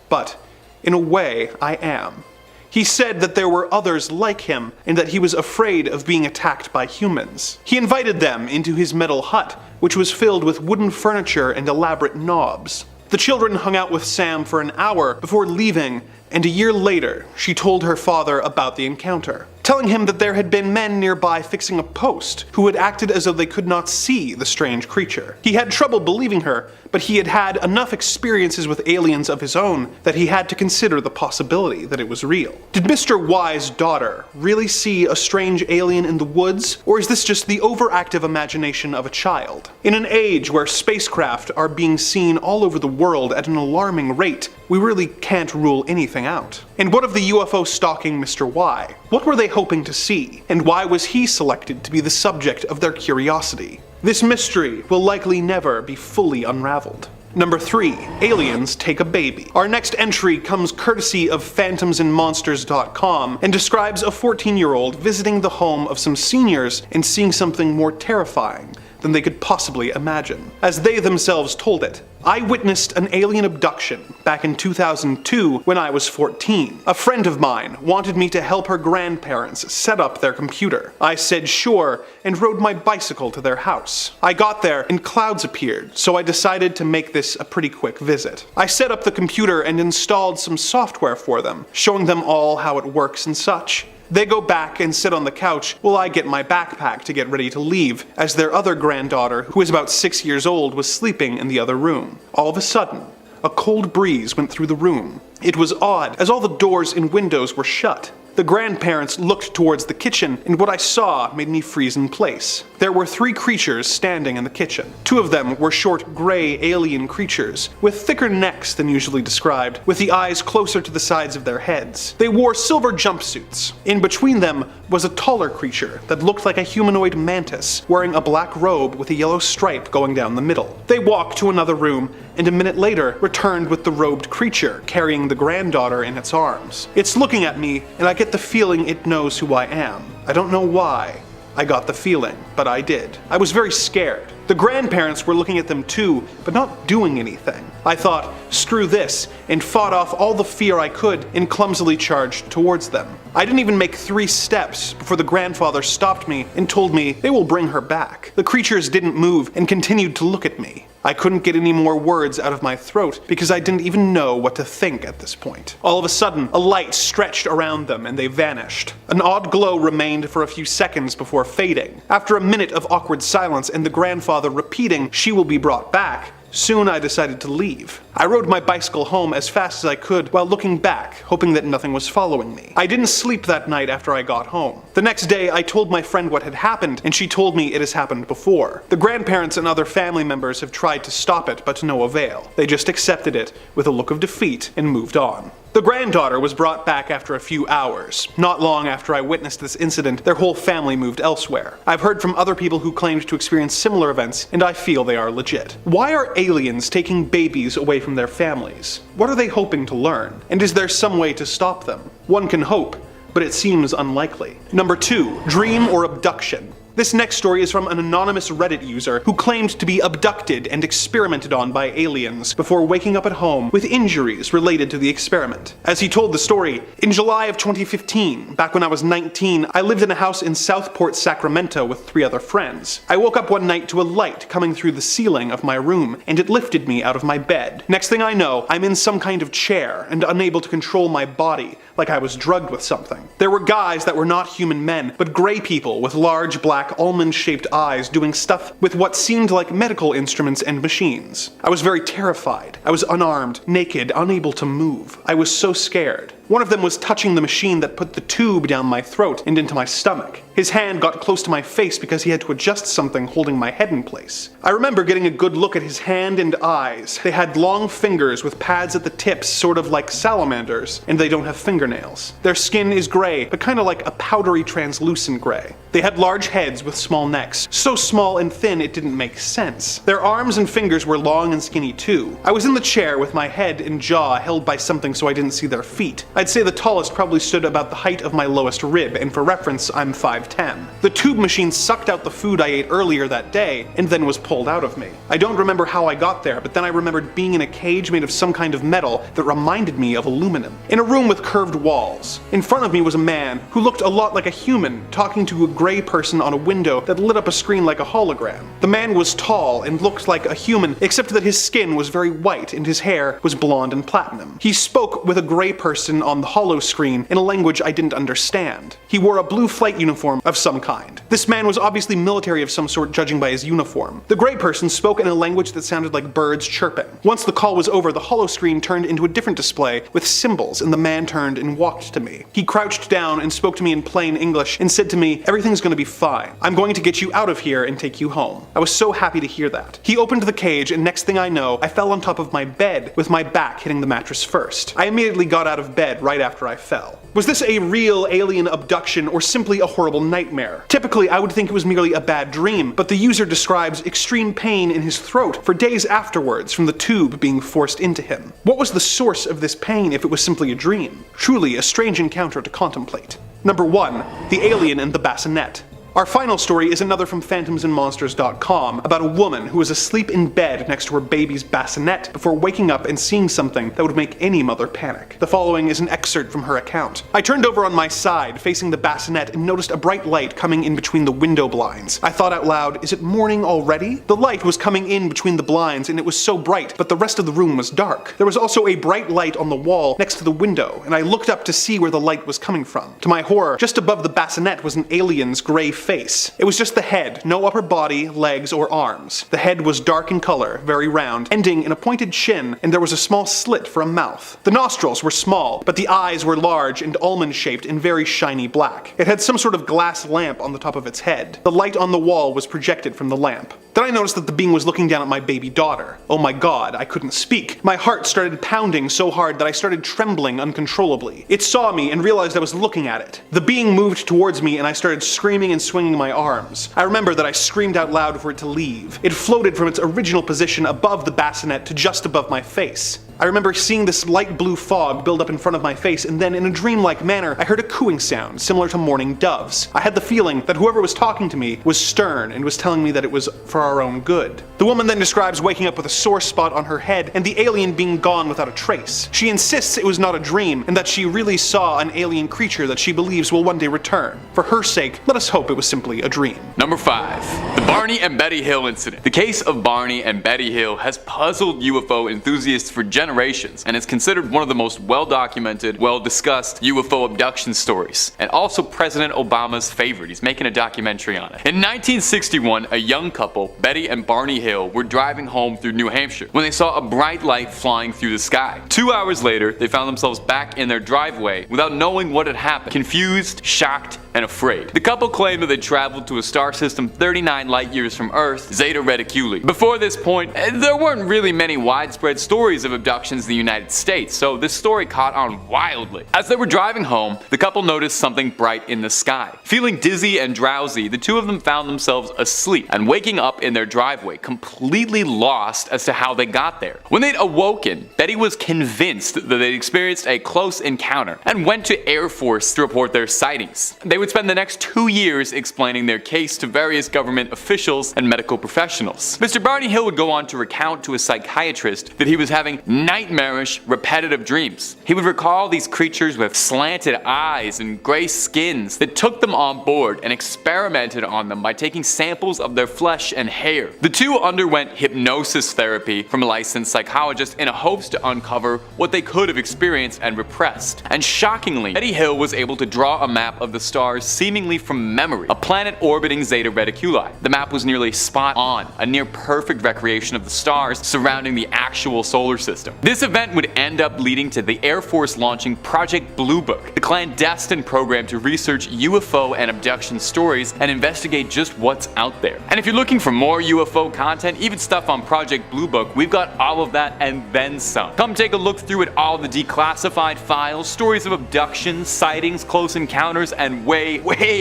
S3: but in a way I am." He said that there were others like him and that he was afraid of being attacked by humans. He invited them into his metal hut, which was filled with wooden furniture and elaborate knobs. The children hung out with Sam for an hour before leaving, and a year later, she told her father about the encounter, telling him that there had been men nearby fixing a post who had acted as though they could not see the strange creature. He had trouble believing her, but he had had enough experiences with aliens of his own that he had to consider the possibility that it was real. Did Mr. Y's daughter really see a strange alien in the woods, or is this just the overactive imagination of a child? In an age where spacecraft are being seen all over the world at an alarming rate, we really can't rule anything out. And what of the UFO stalking Mr. Y? What were they hoping to see, and why was he selected to be the subject of their curiosity? This mystery will likely never be fully unraveled. Number 3. Aliens take a baby. Our next entry comes courtesy of phantomsandmonsters.com and describes a 14-year-old visiting the home of some seniors and seeing something more terrifying than they could possibly imagine. As they themselves told it, "I witnessed an alien abduction back in 2002 when I was 14. A friend of mine wanted me to help her grandparents set up their computer. I said sure and rode my bicycle to their house. I got there and clouds appeared, so I decided to make this a pretty quick visit. I set up the computer and installed some software for them, showing them all how it works and such. They go back and sit on the couch while I get my backpack to get ready to leave, as their other granddaughter, who is about 6 years old, was sleeping in the other room. All of a sudden, a cold breeze went through the room. It was odd, as all the doors and windows were shut. The grandparents looked towards the kitchen, and what I saw made me freeze in place. There were 3 creatures standing in the kitchen. 2 of them were short, gray alien creatures, with thicker necks than usually described, with the eyes closer to the sides of their heads. They wore silver jumpsuits. In between them was a taller creature that looked like a humanoid mantis, wearing a black robe with a yellow stripe going down the middle. They walked to another room, and a minute later returned with the robed creature, carrying the granddaughter in its arms. It's looking at me, and I get the feeling it knows who I am. I don't know why I got the feeling, but I did. I was very scared. The grandparents were looking at them too, but not doing anything. I thought, screw this, and fought off all the fear I could and clumsily charged towards them. I didn't even make 3 steps before the grandfather stopped me and told me they will bring her back. The creatures didn't move and continued to look at me. I couldn't get any more words out of my throat because I didn't even know what to think at this point. All of a sudden, a light stretched around them and they vanished. An odd glow remained for a few seconds before fading. After a minute of awkward silence and the grandfather father repeating, "She will be brought back," soon I decided to leave. I rode my bicycle home as fast as I could while looking back, hoping that nothing was following me. I didn't sleep that night after I got home. The next day, I told my friend what had happened, and she told me it has happened before. The grandparents and other family members have tried to stop it, but to no avail. They just accepted it with a look of defeat and moved on. The granddaughter was brought back after a few hours. Not long after I witnessed this incident, their whole family moved elsewhere. I've heard from other people who claimed to experience similar events, and I feel they are legit. Why are aliens taking babies away from their families? What are they hoping to learn? And is there some way to stop them? One can hope, but it seems unlikely. Number 2, dream or abduction. This next story is from an anonymous Reddit user who claimed to be abducted and experimented on by aliens before waking up at home with injuries related to the experiment. As he told the story, in July of 2015, back when I was 19, I lived in a house in Southport, Sacramento with 3 other friends. I woke up one night to a light coming through the ceiling of my room, and it lifted me out of my bed. Next thing I know, I'm in some kind of chair and unable to control my body, like I was drugged with something. There were guys that were not human men, but gray people with large black almond-shaped eyes doing stuff with what seemed like medical instruments and machines. I was very terrified. I was unarmed, naked, unable to move. I was so scared. One of them was touching the machine that put the tube down my throat and into my stomach. His hand got close to my face because he had to adjust something holding my head in place. I remember getting a good look at his hand and eyes. They had long fingers with pads at the tips, sort of like salamanders, and they don't have fingernails. Their skin is gray, but kind of like a powdery translucent gray. They had large heads with small necks, so small and thin it didn't make sense. Their arms and fingers were long and skinny too. I was in the chair with my head and jaw held by something so I didn't see their feet. I'd say the tallest probably stood about the height of my lowest rib, and for reference, I'm 5'10". The tube machine sucked out the food I ate earlier that day, and then was pulled out of me. I don't remember how I got there, but then I remembered being in a cage made of some kind of metal that reminded me of aluminum. In a room with curved walls. In front of me was a man who looked a lot like a human, talking to a gray person on a window that lit up a screen like a hologram. The man was tall and looked like a human, except that his skin was very white and his hair was blonde and platinum. He spoke with a gray person on the holo screen in a language I didn't understand. He wore a blue flight uniform of some kind. This man was obviously military of some sort judging by his uniform. The gray person spoke in a language that sounded like birds chirping. Once the call was over, the holo screen turned into a different display with symbols, and the man turned and walked to me. He crouched down and spoke to me in plain English and said to me, "Everything's gonna be fine. I'm going to get you out of here and take you home." I was so happy to hear that. He opened the cage, and next thing I know, I fell on top of my bed with my back hitting the mattress first. I immediately got out of bed right after I fell. Was this a real alien abduction or simply a horrible nightmare? Typically, I would think it was merely a bad dream, but the user describes extreme pain in his throat for days afterwards from the tube being forced into him. What was the source of this pain if it was simply a dream? Truly a strange encounter to contemplate. Number 1. The alien and the bassinet. Our final story is another from phantomsandmonsters.com about a woman who was asleep in bed next to her baby's bassinet before waking up and seeing something that would make any mother panic. The following is an excerpt from her account. "I turned over on my side, facing the bassinet, and noticed a bright light coming in between the window blinds. I thought out loud, is it morning already? The light was coming in between the blinds and it was so bright, but the rest of the room was dark. There was also a bright light on the wall next to the window, and I looked up to see where the light was coming from. To my horror, just above the bassinet was an alien's gray face. It was just the head, no upper body, legs, or arms. The head was dark in color, very round, ending in a pointed chin, and there was a small slit for a mouth. The nostrils were small, but the eyes were large and almond-shaped and very shiny black. It had some sort of glass lamp on the top of its head. The light on the wall was projected from the lamp. Then I noticed that the being was looking down at my baby daughter. Oh my god, I couldn't speak. My heart started pounding so hard that I started trembling uncontrollably. It saw me and realized I was looking at it. The being moved towards me and I started screaming and swinging my arms. I remember that I screamed out loud for it to leave. It floated from its original position above the bassinet to just above my face. I remember seeing this light blue fog build up in front of my face, and then in a dreamlike manner, I heard a cooing sound similar to mourning doves. I had the feeling that whoever was talking to me was stern and was telling me that it was for our own good. The woman then describes waking up with a sore spot on her head and the alien being gone without a trace. She insists it was not a dream and that she really saw an alien creature that she believes will one day return. For her sake, let us hope it was simply a dream.
S1: Number 5. The Barney and Betty Hill incident. The case of Barney and Betty Hill has puzzled UFO enthusiasts for generations, generations and is considered one of the most well-documented, well-discussed UFO abduction stories, and also President Obama's favorite. He's making a documentary on it. In 1961, a young couple, Betty and Barney Hill, were driving home through New Hampshire when they saw a bright light flying through the sky. 2 hours later, they found themselves back in their driveway without knowing what had happened, confused, shocked, and afraid. The couple claimed that they traveled to a star system 39 light years from Earth, Zeta Reticuli. Before this point, there weren't really many widespread stories of abductions in the United States, so this story caught on wildly. As they were driving home, the couple noticed something bright in the sky. Feeling dizzy and drowsy, the two of them found themselves asleep and waking up in their driveway, completely lost as to how they got there. When they'd awoken, Betty was convinced that they'd experienced a close encounter and went to Air Force to report their sightings. They would spend the next 2 years explaining their case to various government officials and medical professionals. Mr. Barney Hill would go on to recount to a psychiatrist that he was having nightmarish, repetitive dreams. He would recall these creatures with slanted eyes and gray skins that took them on board and experimented on them by taking samples of their flesh and hair. The two underwent hypnosis therapy from a licensed psychologist in a hopes to uncover what they could have experienced and repressed. And shockingly, Betty Hill was able to draw a map of the stars seemingly from memory, a planet orbiting Zeta Reticuli. The map was nearly spot on, a near perfect recreation of the stars surrounding the actual solar system. This event would end up leading to the Air Force launching Project Blue Book, the clandestine program to research UFO and abduction stories and investigate just what's out there. And if you're looking for more UFO content, even stuff on Project Blue Book, we've got all of that and then some. Come take a look through at all the declassified files, stories of abductions, sightings, close encounters, and way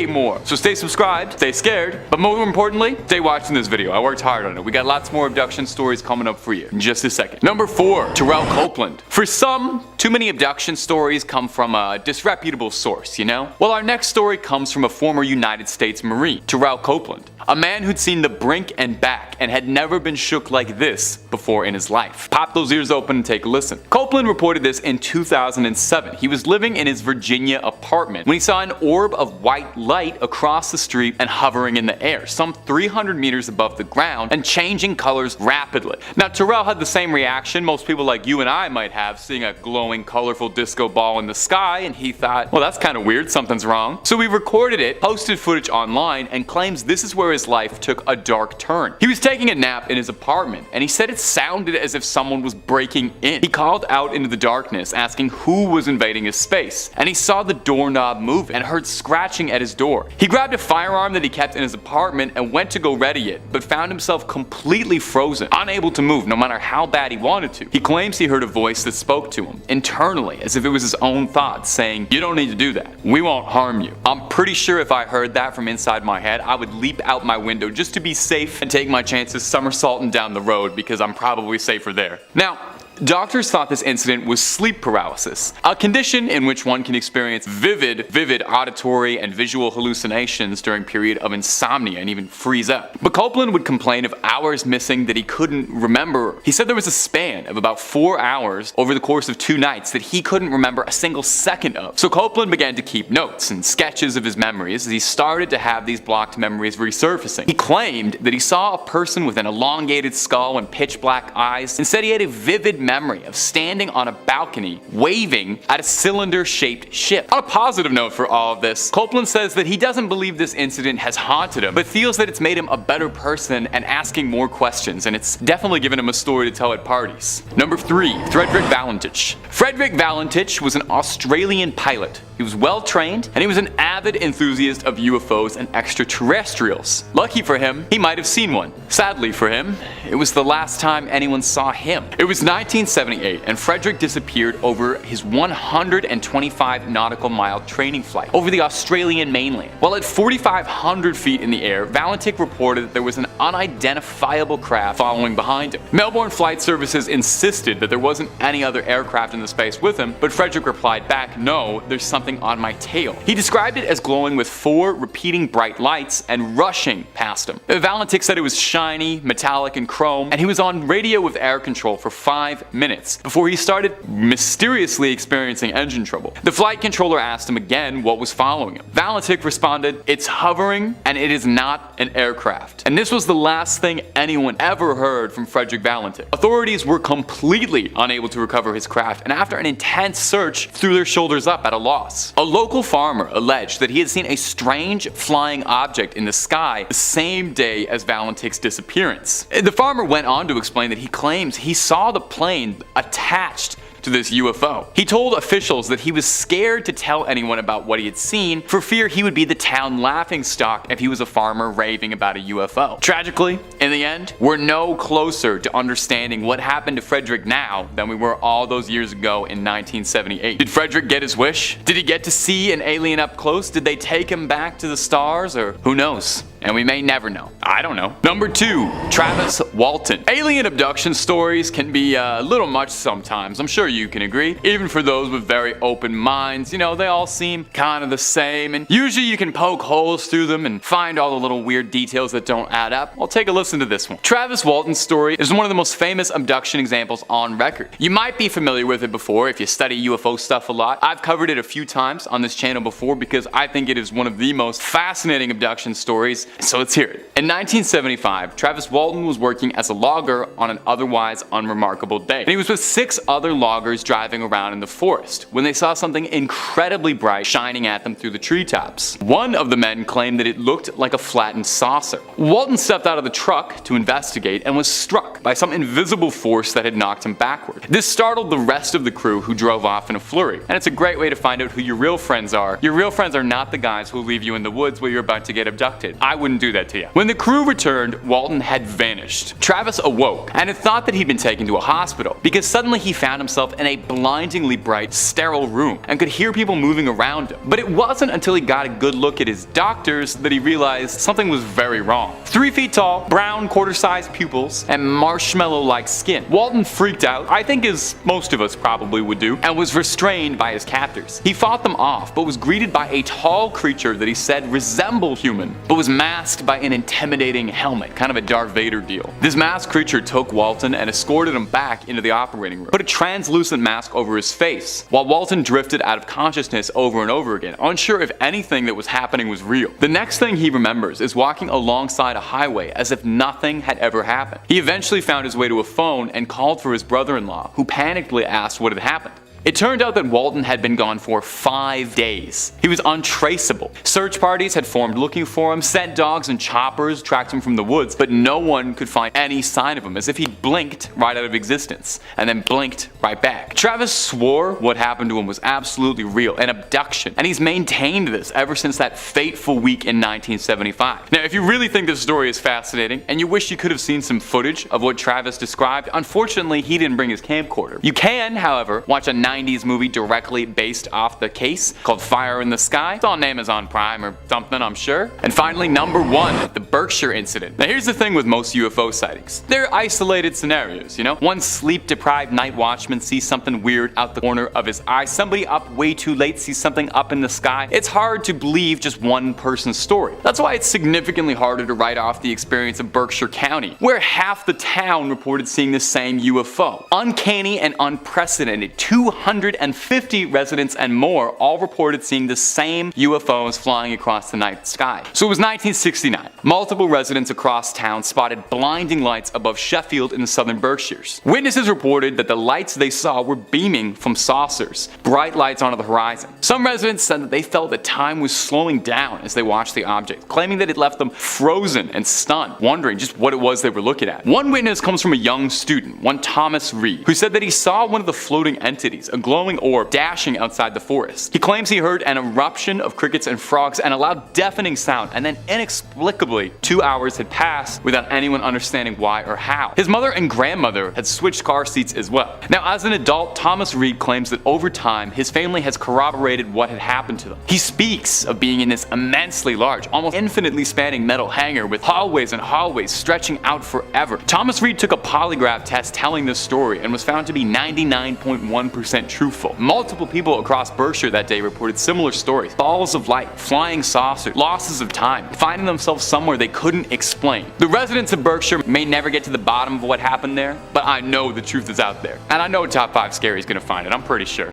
S1: more. So stay subscribed, stay scared, but more importantly, stay watching this video. I worked hard on it. We got lots more abduction stories coming up for you in just a second. Number 4, Terrell Copeland. For some, too many abduction stories come from a disreputable source, you know? Well, our next story comes from a former United States Marine, Terrell Copeland, a man who'd seen the brink and back and had never been shook like this before in his life. Pop those ears open and take a listen. Copeland reported this in 2007. He was living in his Virginia apartment when he saw an orb of white light across the street and hovering in the air, some 300 meters above the ground and changing colors rapidly. Now, Terrell had the same reaction most people like you and I might have seeing a glowing, colorful disco ball in the sky, and he thought, well, that's kind of weird, something's wrong. So he recorded it, posted footage online, and claims this is where his life took a dark turn. He was taking a nap in his apartment, and he said it sounded as if someone was breaking in. He called out into the darkness, asking who was invading his space, and he saw the doorknob move and heard scratching at his door. He grabbed a firearm that he kept in his apartment and went to go ready it, but found himself completely frozen, unable to move no matter how bad he wanted to. He claims he heard a voice that spoke to him, internally, as if it was his own thoughts, saying, "You don't need to do that. We won't harm you." I'm pretty sure if I heard that from inside my head, I would leap out my window just to be safe and take my chances somersaulting down the road because I'm probably safer there. Now, doctors thought this incident was sleep paralysis, a condition in which one can experience vivid auditory and visual hallucinations during a period of insomnia and even freeze up. But Copeland would complain of hours missing that he couldn't remember. He said there was a span of about 4 hours over the course of 2 nights that he couldn't remember a single second of. So Copeland began to keep notes and sketches of his memories as he started to have these blocked memories resurfacing. He claimed that he saw a person with an elongated skull and pitch black eyes, and said he had a vivid memory of standing on a balcony waving at a cylinder-shaped ship. On a positive note for all of this, Copeland says that he doesn't believe this incident has haunted him, but feels that it's made him a better person and asking more questions, and it's definitely given him a story to tell at parties. Number 3, Frederick Valentich. Frederick Valentich was an Australian pilot. He was well trained, and he was an avid enthusiast of UFOs and extraterrestrials. Lucky for him, he might have seen one. Sadly for him, it was the last time anyone saw him. It was 1978, and Frederick disappeared over his 125 nautical mile training flight over the Australian mainland. While at 4,500 feet in the air, Valentich reported that there was an unidentifiable craft following behind him. Melbourne Flight Services insisted that there wasn't any other aircraft in the space with him, but Frederick replied back, "No, there's something on my tail." He described it as glowing with 4 repeating bright lights and rushing past him. Valentich said it was shiny, metallic, and chrome, and he was on radio with air control for 5 minutes before he started mysteriously experiencing engine trouble. The flight controller asked him again what was following him. Valentich responded, "It's hovering and it is not an aircraft." And this was the last thing anyone ever heard from Frederick Valentine. Authorities were completely unable to recover his craft, and after an intense search, threw their shoulders up at a loss. A local farmer alleged that he had seen a strange flying object in the sky the same day as Valentine's disappearance. The farmer went on to explain that he claims he saw the plane attached to this UFO. He told officials that he was scared to tell anyone about what he had seen for fear he would be the town laughingstock if he was a farmer raving about a UFO. Tragically, in the end, we're no closer to understanding what happened to Frederick now than we were all those years ago in 1978. Did Frederick get his wish? Did he get to see an alien up close? Did they take him back to the stars? Or who knows? And we may never know. I don't know. Number 2, Travis Walton. Alien abduction stories can be a little much sometimes. I'm sure you can agree. Even for those with very open minds, they all seem kind of the same, and usually you can poke holes through them and find all the little weird details that don't add up. Well, take a listen to this one. Travis Walton's story is one of the most famous abduction examples on record. You might be familiar with it before if you study UFO stuff a lot. I've covered it a few times on this channel before because I think it is one of the most fascinating abduction stories. So let's hear it. In 1975, Travis Walton was working as a logger on an otherwise unremarkable day. And he was with 6 other loggers driving around in the forest when they saw something incredibly bright shining at them through the treetops. One of the men claimed that it looked like a flattened saucer. Walton stepped out of the truck to investigate and was struck by some invisible force that had knocked him backward. This startled the rest of the crew, who drove off in a flurry. And it's a great way to find out who your real friends are. Your real friends are not the guys who leave you in the woods where you're about to get abducted. I wouldn't do that to you. When the crew returned, Walton had vanished. Travis awoke and had thought that he'd been taken to a hospital because suddenly he found himself in a blindingly bright, sterile room and could hear people moving around him. But it wasn't until he got a good look at his doctors that he realized something was very wrong. 3 feet tall, brown quarter-sized pupils, and marshmallow-like skin. Walton freaked out, I think as most of us probably would do, and was restrained by his captors. He fought them off, but was greeted by a tall creature that he said resembled human, but was masked by an intimidating helmet, kind of a Darth Vader deal. This masked creature took Walton and escorted him back into the operating room, put a translucent mask over his face, while Walton drifted out of consciousness over and over again, unsure if anything that was happening was real. The next thing he remembers is walking alongside a highway as if nothing had ever happened. He eventually found his way to a phone and called for his brother-in-law, who panically asked what had happened. It turned out that Walton had been gone for 5 days. He was untraceable. Search parties had formed looking for him, sent dogs and choppers, tracked him from the woods, but no one could find any sign of him, as if he'd blinked right out of existence, and then blinked right back. Travis swore what happened to him was absolutely real, an abduction, and he's maintained this ever since that fateful week in 1975. Now, if you really think this story is fascinating, and you wish you could have seen some footage of what Travis described, unfortunately he didn't bring his camcorder. You can, however, watch a 90s movie directly based off the case called Fire in the Sky. It's on Amazon Prime or something, I'm sure. And finally, number 1, the Berkshire incident. Now here's the thing with most UFO sightings. They're isolated scenarios, One sleep-deprived night watchman sees something weird out the corner of his eye. Somebody up way too late sees something up in the sky. It's hard to believe just one person's story. That's why it's significantly harder to write off the experience of Berkshire County, where half the town reported seeing the same UFO. Uncanny and unprecedented. 250 residents and more all reported seeing the same UFOs flying across the night sky. So it was 1969. Multiple residents across town spotted blinding lights above Sheffield in the southern Berkshires. Witnesses reported that the lights they saw were beaming from saucers, bright lights onto the horizon. Some residents said that they felt that time was slowing down as they watched the object, claiming that it left them frozen and stunned, wondering just what it was they were looking at. One witness comes from a young student, one Thomas Reed, who said that he saw one of the floating entities, a glowing orb, dashing outside the forest. He claims he heard an eruption of crickets and frogs and a loud deafening sound, and then inexplicably 2 hours had passed without anyone understanding why or how. His mother and grandmother had switched car seats as well. Now, as an adult, Thomas Reed claims that over time his family has corroborated what had happened to them. He speaks of being in this immensely large, almost infinitely spanning metal hangar with hallways and hallways stretching out forever. Thomas Reed took a polygraph test telling this story and was found to be 99.1% truthful. Multiple people across Berkshire that day reported similar stories. Balls of light, flying saucers, losses of time, finding themselves somewhere they couldn't explain. The residents of Berkshire may never get to the bottom of what happened there, but I know the truth is out there. And I know Top 5 Scary is gonna find it, I'm pretty sure.